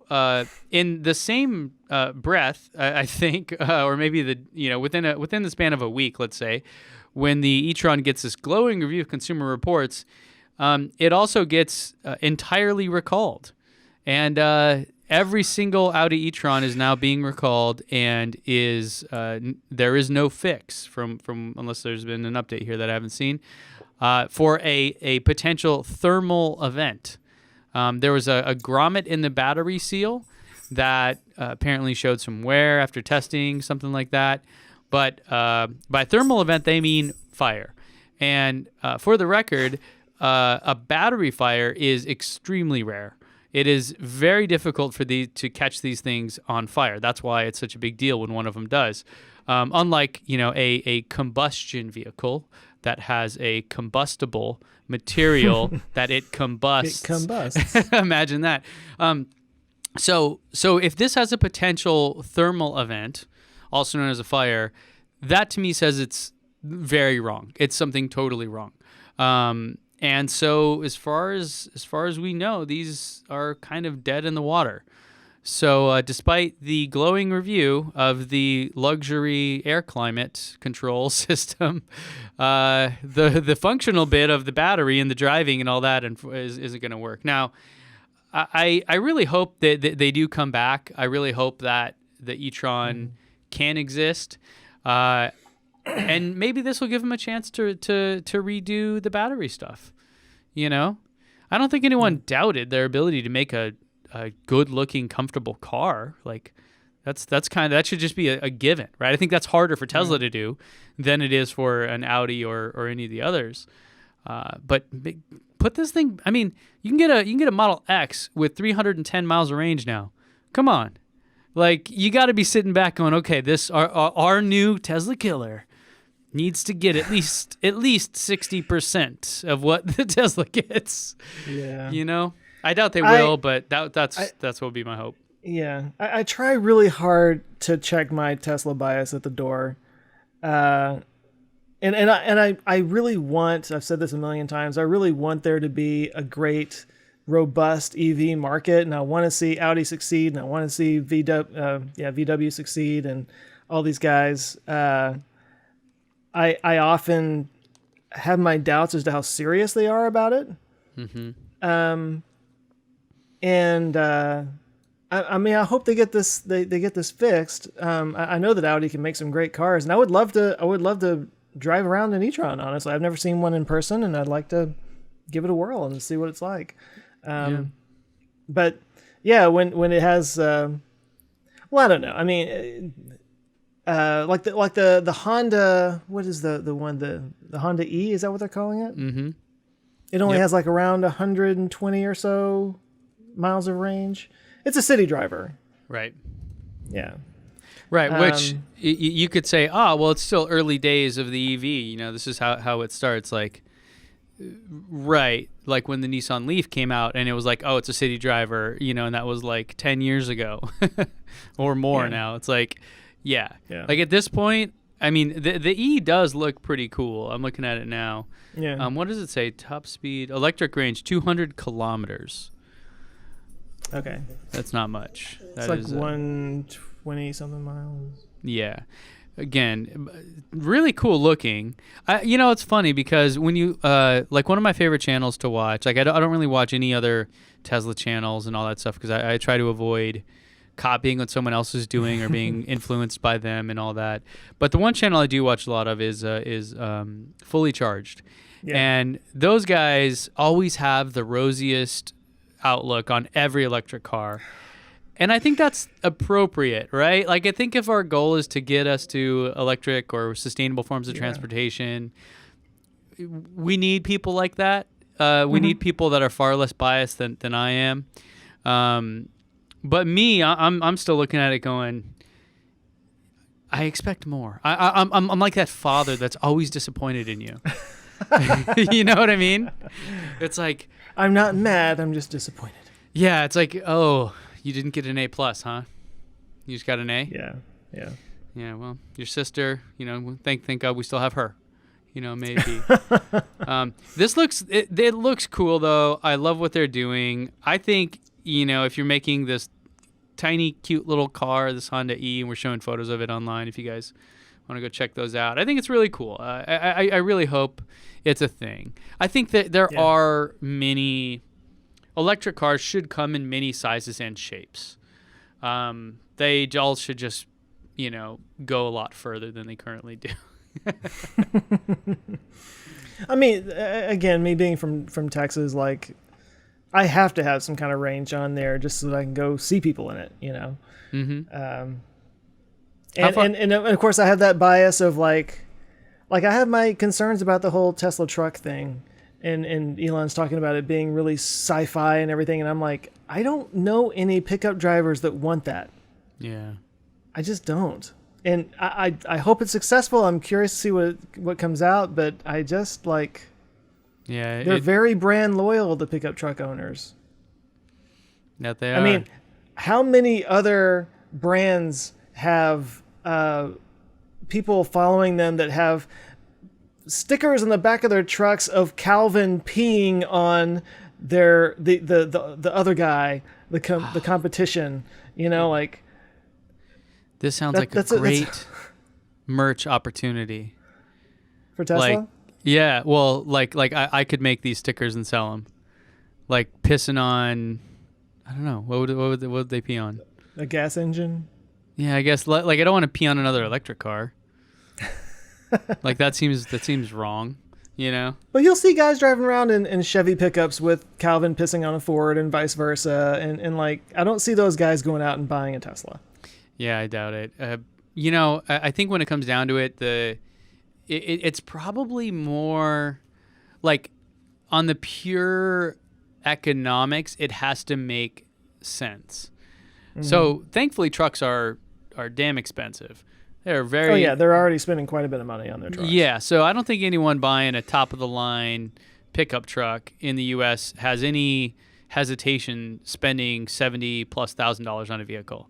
in the same breath, I think, or maybe within the span of a week, let's say, when the e-tron gets this glowing review of Consumer Reports, it also gets entirely recalled. And every single Audi e-tron is now being recalled, and there is no fix from unless there's been an update here that I haven't seen for a potential thermal event. There was a grommet in the battery seal that apparently showed some wear after testing, something like that. But by thermal event, they mean fire. And for the record, a battery fire is extremely rare. It is very difficult to catch these things on fire. That's why it's such a big deal when one of them does. Unlike a combustion vehicle that has a combustible material that it combusts. It combusts. Imagine that. So if this has a potential thermal event, also known as a fire, that to me says it's very wrong. It's something totally wrong. And so as far as we know, these are kind of dead in the water. So despite the glowing review of the luxury air climate control system, the functional bit of the battery and the driving and all that isn't going to work. Now, I really hope that they do come back. I really hope that the e-tron can exist. And maybe this will give them a chance to redo the battery stuff. You know, I don't think anyone doubted their ability to make a good-looking, comfortable car. Like that should just be a given, right? I think that's harder for Tesla to do than it is for an Audi or any of the others. But put this thing. I mean, you can get a Model X with 310 miles of range now. Come on, like you got to be sitting back going, okay, this our new Tesla killer needs to get at least 60% of what the Tesla gets. Yeah, you know. I doubt they will, but that's what would be my hope. Yeah, I try really hard to check my Tesla bias at the door, and I really want. I've said this a million times. I really want there to be a great, robust EV market, and I want to see Audi succeed, and I want to see VW succeed, and all these guys. I often have my doubts as to how serious they are about it. Mm-hmm. And I mean, I hope they get this. They get this fixed. I know that Audi can make some great cars, and I would love to drive around an e-tron. Honestly, I've never seen one in person, and I'd like to give it a whirl and see what it's like. But yeah, when it has, well, I don't know. I mean, like the Honda. What is the one the Honda E? Is that what they're calling it? Mm-hmm. It only has like around 120 or so miles of range. It's a city driver. Right. Yeah. Right, which you could say, well, it's still early days of the EV. You know, this is how it starts. Like, right, like when the Nissan Leaf came out and it was like, it's a city driver, you know, and that was like 10 years ago or more now. It's like, yeah. Like at this point, I mean, the E does look pretty cool. I'm looking at it now. Yeah. What does it say? Top speed, electric range, 200 kilometers. Okay. That's not much. It's like 120 something miles. Yeah. Again, really cool looking. You know, it's funny because when you like one of my favorite channels to watch, like I don't really watch any other Tesla channels and all that stuff because I try to avoid copying what someone else is doing or being influenced by them and all that. But the one channel I do watch a lot of is Fully Charged. Yeah. And those guys always have the rosiest outlook on every electric car. And I think that's appropriate, right? Like, I think if our goal is to get us to electric or sustainable forms of transportation, we need people like that. We need people that are far less biased than I am. But me, I'm still looking at it going, I expect more. I'm like that father that's always disappointed in you. You know what I mean? It's like, I'm not mad. I'm just disappointed. yeah, it's like, oh, you didn't get an A+, huh? You just got an A? Yeah. Yeah. Yeah, well, your sister, thank God we still have her. Maybe. It looks cool, though. I love what they're doing. I think, if you're making this tiny, cute little car, this Honda E, and we're showing photos of it online if you guys want to go check those out. I think it's really cool. I really hope it's a thing. I think that there are many electric cars should come in many sizes and shapes. They all should just, go a lot further than they currently do. I mean, again, me being from Texas, like, I have to have some kind of range on there just so that I can go see people in it, Mm-hmm. And of course I have that bias of like I have my concerns about the whole Tesla truck thing, and Elon's talking about it being really sci-fi and everything, and I'm like, I don't know any pickup drivers that want that. Yeah. I just don't. And I hope it's successful. I'm curious to see what comes out, but I just like... Yeah, they're very brand loyal, the pickup truck owners. That they are. I mean, how many other brands have people following them that have stickers on the back of their trucks of Calvin peeing on the other guy, the competition? Like, this sounds like a great merch opportunity for Tesla. Like, yeah, well, like I could make these stickers and sell them, like pissing on, I don't know, what would they pee on? A gas engine. Yeah, I guess like I don't want to pee on another electric car. Like that seems wrong, Well, you'll see guys driving around in Chevy pickups with Calvin pissing on a Ford and vice versa, and like I don't see those guys going out and buying a Tesla. Yeah, I doubt it. I think when it comes down to it, it's probably more like on the pure economics, it has to make sense. Mm-hmm. So thankfully trucks are damn expensive. They're very... Oh yeah, they're already spending quite a bit of money on their trucks. Yeah, so I don't think anyone buying a top of the line pickup truck in the US has any hesitation spending $70,000+ on a vehicle.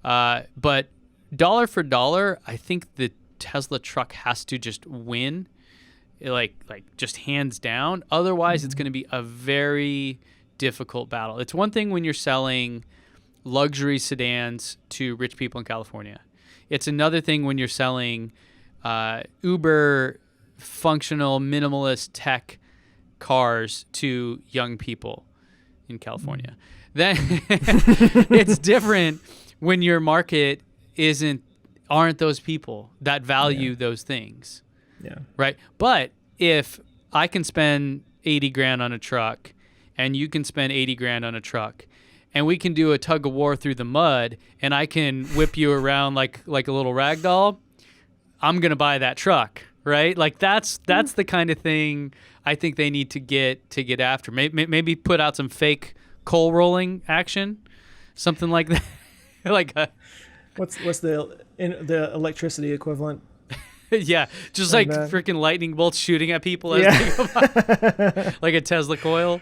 But dollar for dollar, I think the Tesla truck has to just win, like just hands down. Otherwise, it's going to be a very difficult battle. It's one thing when you're selling luxury sedans to rich people in California. It's another thing when you're selling uber functional, minimalist tech cars to young people in California. Then it's different when your market aren't those people that value those things. Yeah. Right. But if I can spend $80,000 on a truck and you can spend $80,000 on a truck and we can do a tug of war through the mud and I can whip you around like a little rag doll, I'm going to buy that truck. Right. Like that's the kind of thing I think they need to get after. Maybe put out some fake coal rolling action, something like that. Like what's the electricity equivalent? Yeah, just like freaking lightning bolts shooting at people as they go by. Like a Tesla coil.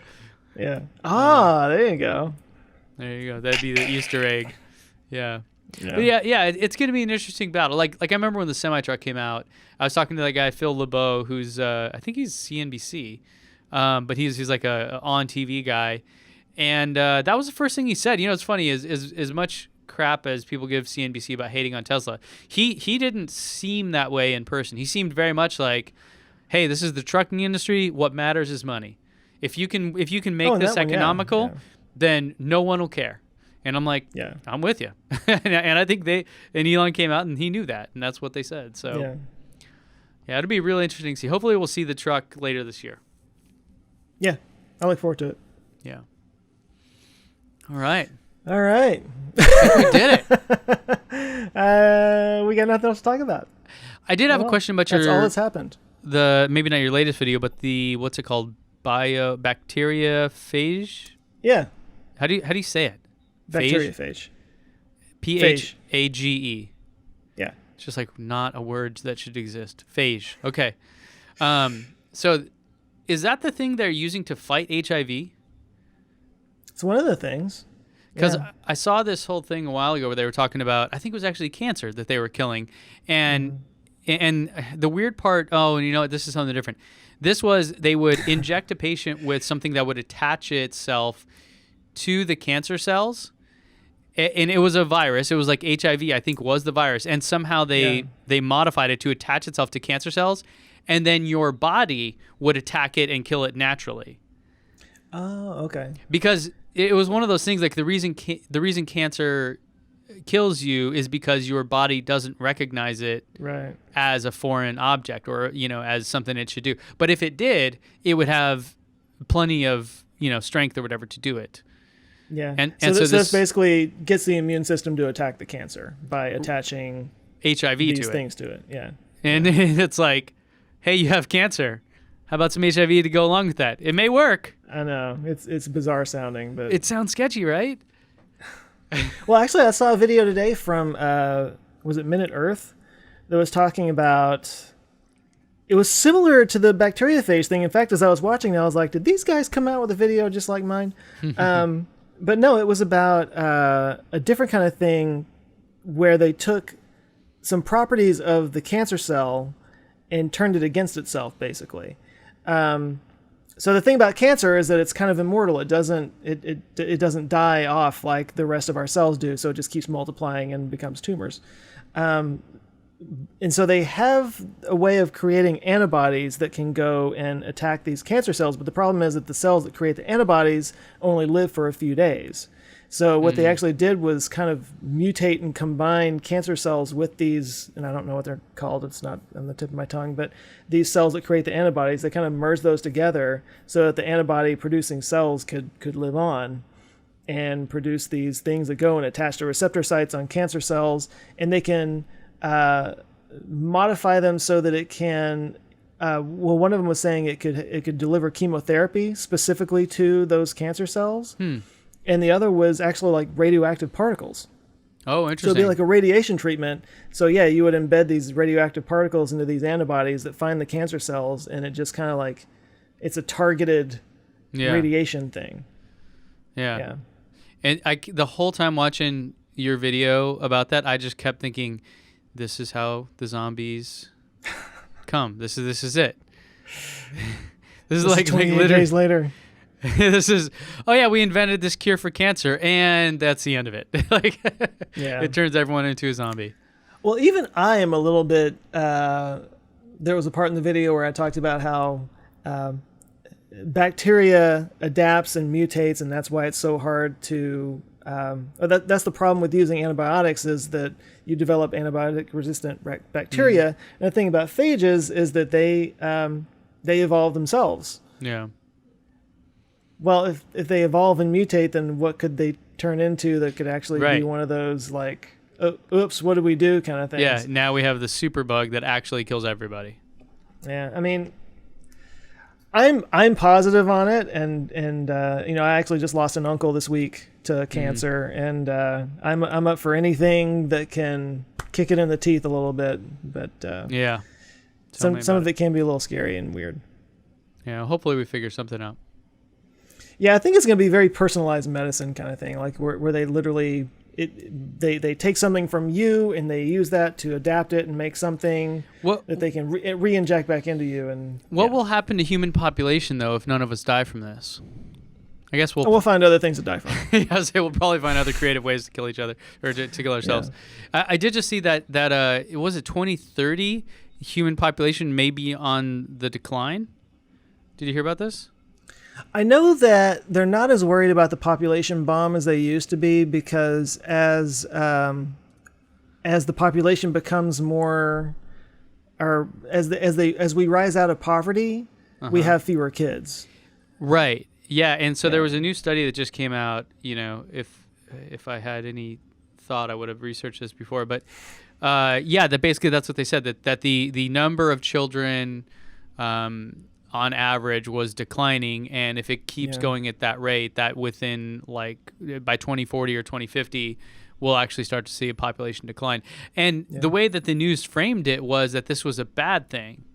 Yeah. There you go. There you go. That'd be the Easter egg. Yeah. Yeah. But yeah, it's going to be an interesting battle. Like I remember when the semi truck came out, I was talking to that guy Phil LeBeau, who's I think he's CNBC, but he's like a on TV guy, and that was the first thing he said. It's funny is as much crap as people give CNBC about hating on Tesla, he didn't seem that way in person. He seemed very much like, hey, this is the trucking industry. What matters is money. If you can make this economical, then no one will care. And I'm like, I'm with you. And I think Elon came out and he knew that, and that's what they said. So yeah, it'll be really interesting to see. Hopefully we'll see the truck later this year. Yeah, I look forward to it. Yeah. All right. I think we did it. We got nothing else to talk about. I did have a question about that's all that's happened. Maybe not your latest video, but what's it called? Bacteriophage? Yeah. How do you say it? Bacteriophage. Phage. Yeah. It's just like not a word that should exist. Phage. Okay. So is that the thing they're using to fight HIV? It's one of the things. Because I saw this whole thing a while ago where they were talking about, I think it was actually cancer that they were killing. And and the weird part, and you know what, this is something different. This was, they would inject a patient with something that would attach itself to the cancer cells. And it was a virus. It was like HIV, I think, was the virus. And somehow they modified it to attach itself to cancer cells. And then your body would attack it and kill it naturally. Oh, okay. Because it was one of those things, like the reason cancer kills you is because your body doesn't recognize it as a foreign object or, you know, as something it should do. But if it did, it would have plenty of, you know, strength or whatever to do it. Yeah. And so so this basically gets the immune system to attack the cancer by attaching HIV these to things to it. Yeah. And it's like, hey, you have cancer. How about some HIV to go along with that? It may work. I know. It's bizarre sounding, but it sounds sketchy, right? Well, actually, I saw a video today from was it Minute Earth that was talking about. It was similar to the bacteriophage thing. In fact, as I was watching, I was like, "Did these guys come out with a video just like mine?" But no, it was about a different kind of thing where they took some properties of the cancer cell and turned it against itself, basically. So the thing about cancer is that it's kind of immortal. It doesn't die off like the rest of our cells do. So it just keeps multiplying and becomes tumors. And so they have a way of creating antibodies that can go and attack these cancer cells. But the problem is that the cells that create the antibodies only live for a few days. So what they actually did was kind of mutate and combine cancer cells with these, and I don't know what they're called, it's not on the tip of my tongue, but these cells that create the antibodies, they kind of merge those together so that the antibody producing cells could live on and produce these things that go and attach to receptor sites on cancer cells, and they can modify them so that it can one of them was saying it could deliver chemotherapy specifically to those cancer cells. And the other was actually like radioactive particles. Oh, interesting. So it'd be like a radiation treatment. So yeah, you would embed these radioactive particles into these antibodies that find the cancer cells, and it just kind of like, it's a targeted radiation thing. Yeah. And the whole time watching your video about that, I just kept thinking, this is how the zombies come. This is it. This is like 28 days later. This is, we invented this cure for cancer, and that's the end of it. It turns everyone into a zombie. Well, even I am a little bit. There was a part in the video where I talked about how bacteria adapts and mutates, and that's why it's so hard to. That's the problem with using antibiotics, is that you develop antibiotic-resistant bacteria. And the thing about phages is that they evolve themselves. Yeah. Well, if they evolve and mutate, then what could they turn into that could actually be one of those like, oops, what did we do kind of things? Yeah, now we have the super bug that actually kills everybody. Yeah, I mean, I'm positive on it, and I actually just lost an uncle this week to cancer, and I'm up for anything that can kick it in the teeth a little bit, but some of it can be a little scary and weird. Yeah, hopefully we figure something out. Yeah, I think it's going to be very personalized medicine kind of thing, like where they literally they take something from you and they use that to adapt it and make something that they can re-inject back into you. And what will happen to human population though if none of us die from this? I guess we'll find other things to die from. We'll probably find other creative ways to kill each other or to kill ourselves. Yeah. I did just see that it was 2030 human population may be on the decline. Did you hear about this? I know that they're not as worried about the population bomb as they used to be, because as the population becomes more, or as we rise out of poverty, we have fewer kids. Right. Yeah. And so there was a new study that just came out. You know, if I had any thought, I would have researched this before. But that basically that's what they said, that the number of children on average was declining, and if it keeps going at that rate, that within by 2040 or 2050 we'll actually start to see a population decline. And the way that the news framed it was that this was a bad thing.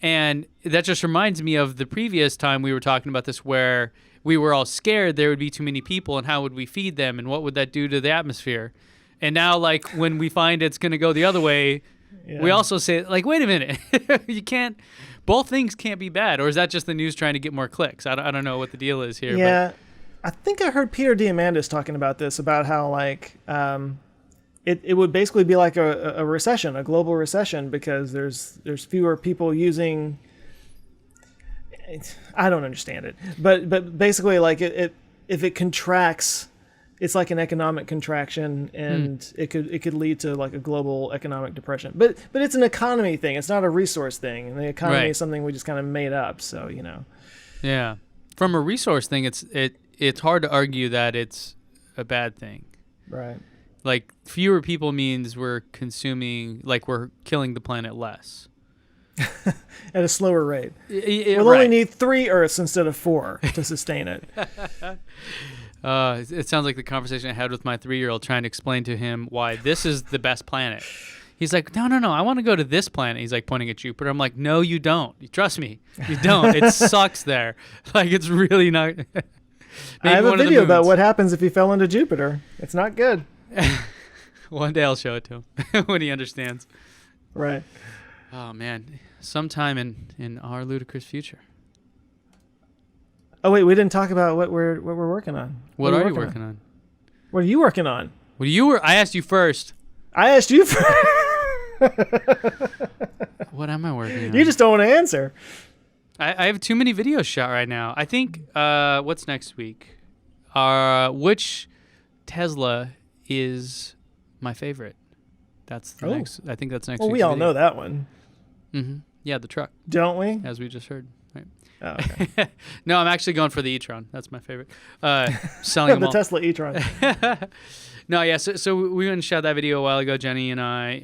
And that just reminds me of the previous time we were talking about this, where we were all scared there would be too many people and how would we feed them and what would that do to the atmosphere. And now, like, when we find it's going to go the other way, we also say, like, wait a minute, you can't, both things can't be bad. Or is that just the news trying to get more clicks? I don't know what the deal is here. Yeah. But I think I heard Peter Diamandis talking about this, about how, like, it would basically be like a recession, a global recession, because there's fewer people using. I don't understand it, but basically, like, if it contracts, it's like an economic contraction, and it could lead to like a global economic depression. But it's an economy thing. It's not a resource thing, and the economy is something we just kind of made up. So Yeah, from a resource thing, it's hard to argue that it's a bad thing. Right. Like, fewer people means we're consuming, like, we're killing the planet less. At a slower rate. We'll only need 3 Earths instead of 4 to sustain it. It sounds like the conversation I had with my 3-year-old trying to explain to him why this is the best planet. He's like, no, I want to go to this planet. He's like pointing at Jupiter. I'm like, no, you don't. Trust me, you don't. It sucks there. Like, it's really not. I have a video about what happens if you fell into Jupiter. It's not good. One day I'll show it to him when he understands. Right. Oh, man. Sometime in our ludicrous future. Oh, wait, we didn't talk about what we're working on. What are you working on? What are you working on? I asked you first. I asked you first. What am I working on? You just don't want to answer. I have too many videos shot right now. I think, what's next week? Which Tesla is my favorite? That's the next. I think that's next week. Well, we all know that one. Mm-hmm. Yeah, the truck. Don't we? As we just heard. Right. Oh, okay. No, I'm actually going for the E-Tron. That's my favorite. Selling them the all. Tesla E-Tron. No, yeah. So we went and shot that video a while ago, Jenny and I,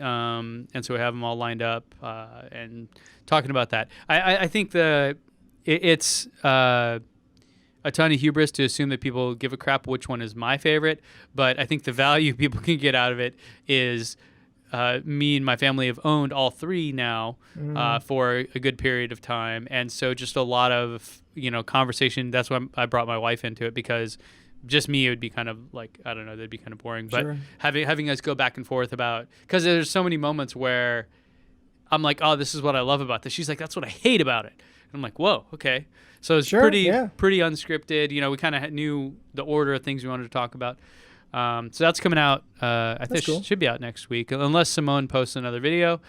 and so we have them all lined up and talking about that. I think it's a ton of hubris to assume that people give a crap which one is my favorite, but I think the value people can get out of it is me and my family have owned all 3 now for a good period of time, and so just a lot of conversation. That's why I brought my wife into it, because just me, it would be kind of like, I don't know, that'd be kind of boring. But having us go back and forth about, because there's so many moments where I'm like, oh, this is what I love about this. She's like, that's what I hate about it. And I'm like, whoa, okay. So it's pretty unscripted. We kind of knew the order of things we wanted to talk about. So that's coming out. I think it should be out next week, unless Simone posts another video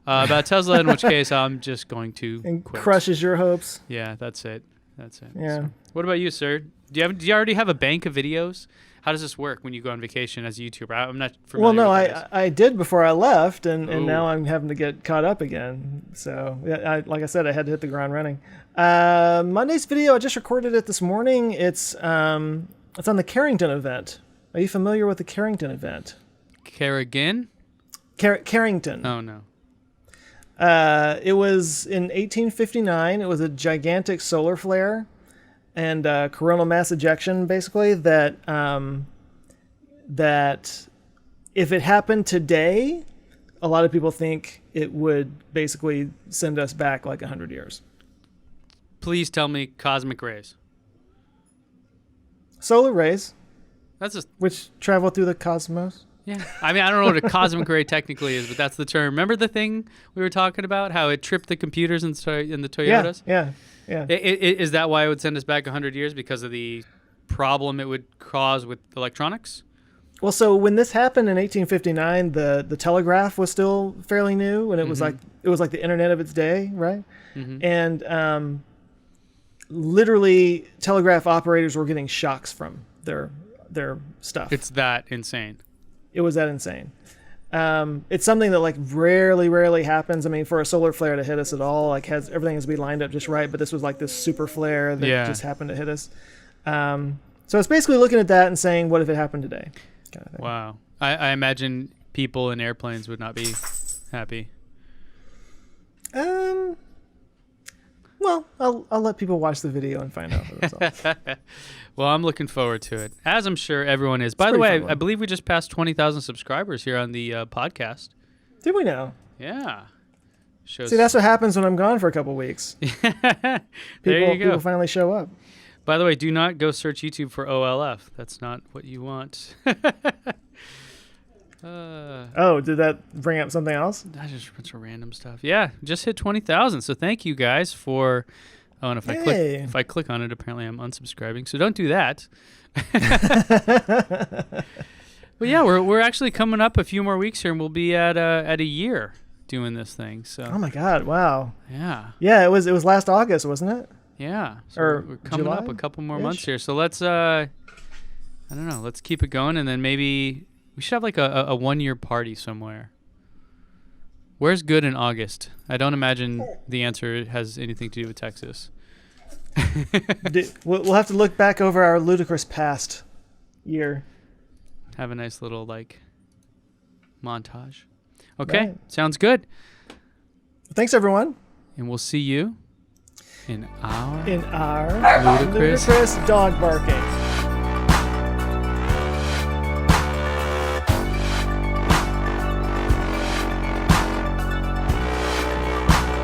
about Tesla, in which case I'm just going to quit. Crushes your hopes. Yeah, that's it. Yeah. So, what about you, sir? Do you already have a bank of videos? How does this work when you go on vacation as a YouTuber? I'm not familiar. Well, no, I did before I left, and now I'm having to get caught up again. So, like I said, I had to hit the ground running. Monday's video, I just recorded it this morning. It's on the Carrington event. Are you familiar with the Carrington event? Carrington? Carrington. Oh, no. It was in 1859. It was a gigantic solar flare and coronal mass ejection, basically, that if it happened today, a lot of people think it would basically send us back like 100 years. Please tell me cosmic rays. Solar rays. That's which travel through the cosmos. Yeah. I mean, I don't know what a cosmic ray technically is, but that's the term. Remember the thing we were talking about, how it tripped the computers in the Toyotas? Yeah. Is that why it would send us back 100 years, because of the problem it would cause with electronics? Well, so when this happened in 1859, the telegraph was still fairly new, and it was like the internet of its day, right? Mm-hmm. And literally, telegraph operators were getting shocks from their stuff. It's that insane. It was that insane. It's something that like rarely happens. I mean, for a solar flare to hit us at all, like everything has to be lined up just right. But this was like this super flare that just happened to hit us. So it's basically looking at that and saying, what if it happened today? Kind of thing. Wow. I imagine people in airplanes would not be happy. Well, I'll let people watch the video and find out for themselves. Well, I'm looking forward to it, as I'm sure everyone is. By the way, I believe we just passed 20,000 subscribers here on the podcast. Did we now? Yeah. See, that's what happens when I'm gone for a couple weeks. There you go. People finally show up. By the way, do not go search YouTube for OLF. That's not what you want. Oh, did that bring up something else? That's just a bunch of random stuff. Yeah, just hit 20,000. So thank you guys for. Oh, and if I click on it, apparently I'm unsubscribing. So don't do that. But yeah, we're actually coming up a few more weeks here, and we'll be at a year doing this thing. So. Oh my God! Wow. Yeah. Yeah, it was last August, wasn't it? Yeah. So or we're coming July? up a couple more months here. So let's I don't know. Let's keep it going, and then maybe we should have like a 1-year party somewhere. Where's good in August? I don't imagine the answer has anything to do with Texas. We'll have to look back over our ludicrous past year. Have a nice little like montage. Okay, Right. Sounds good. Thanks, everyone. And we'll see you in our Ludicrous dog barking.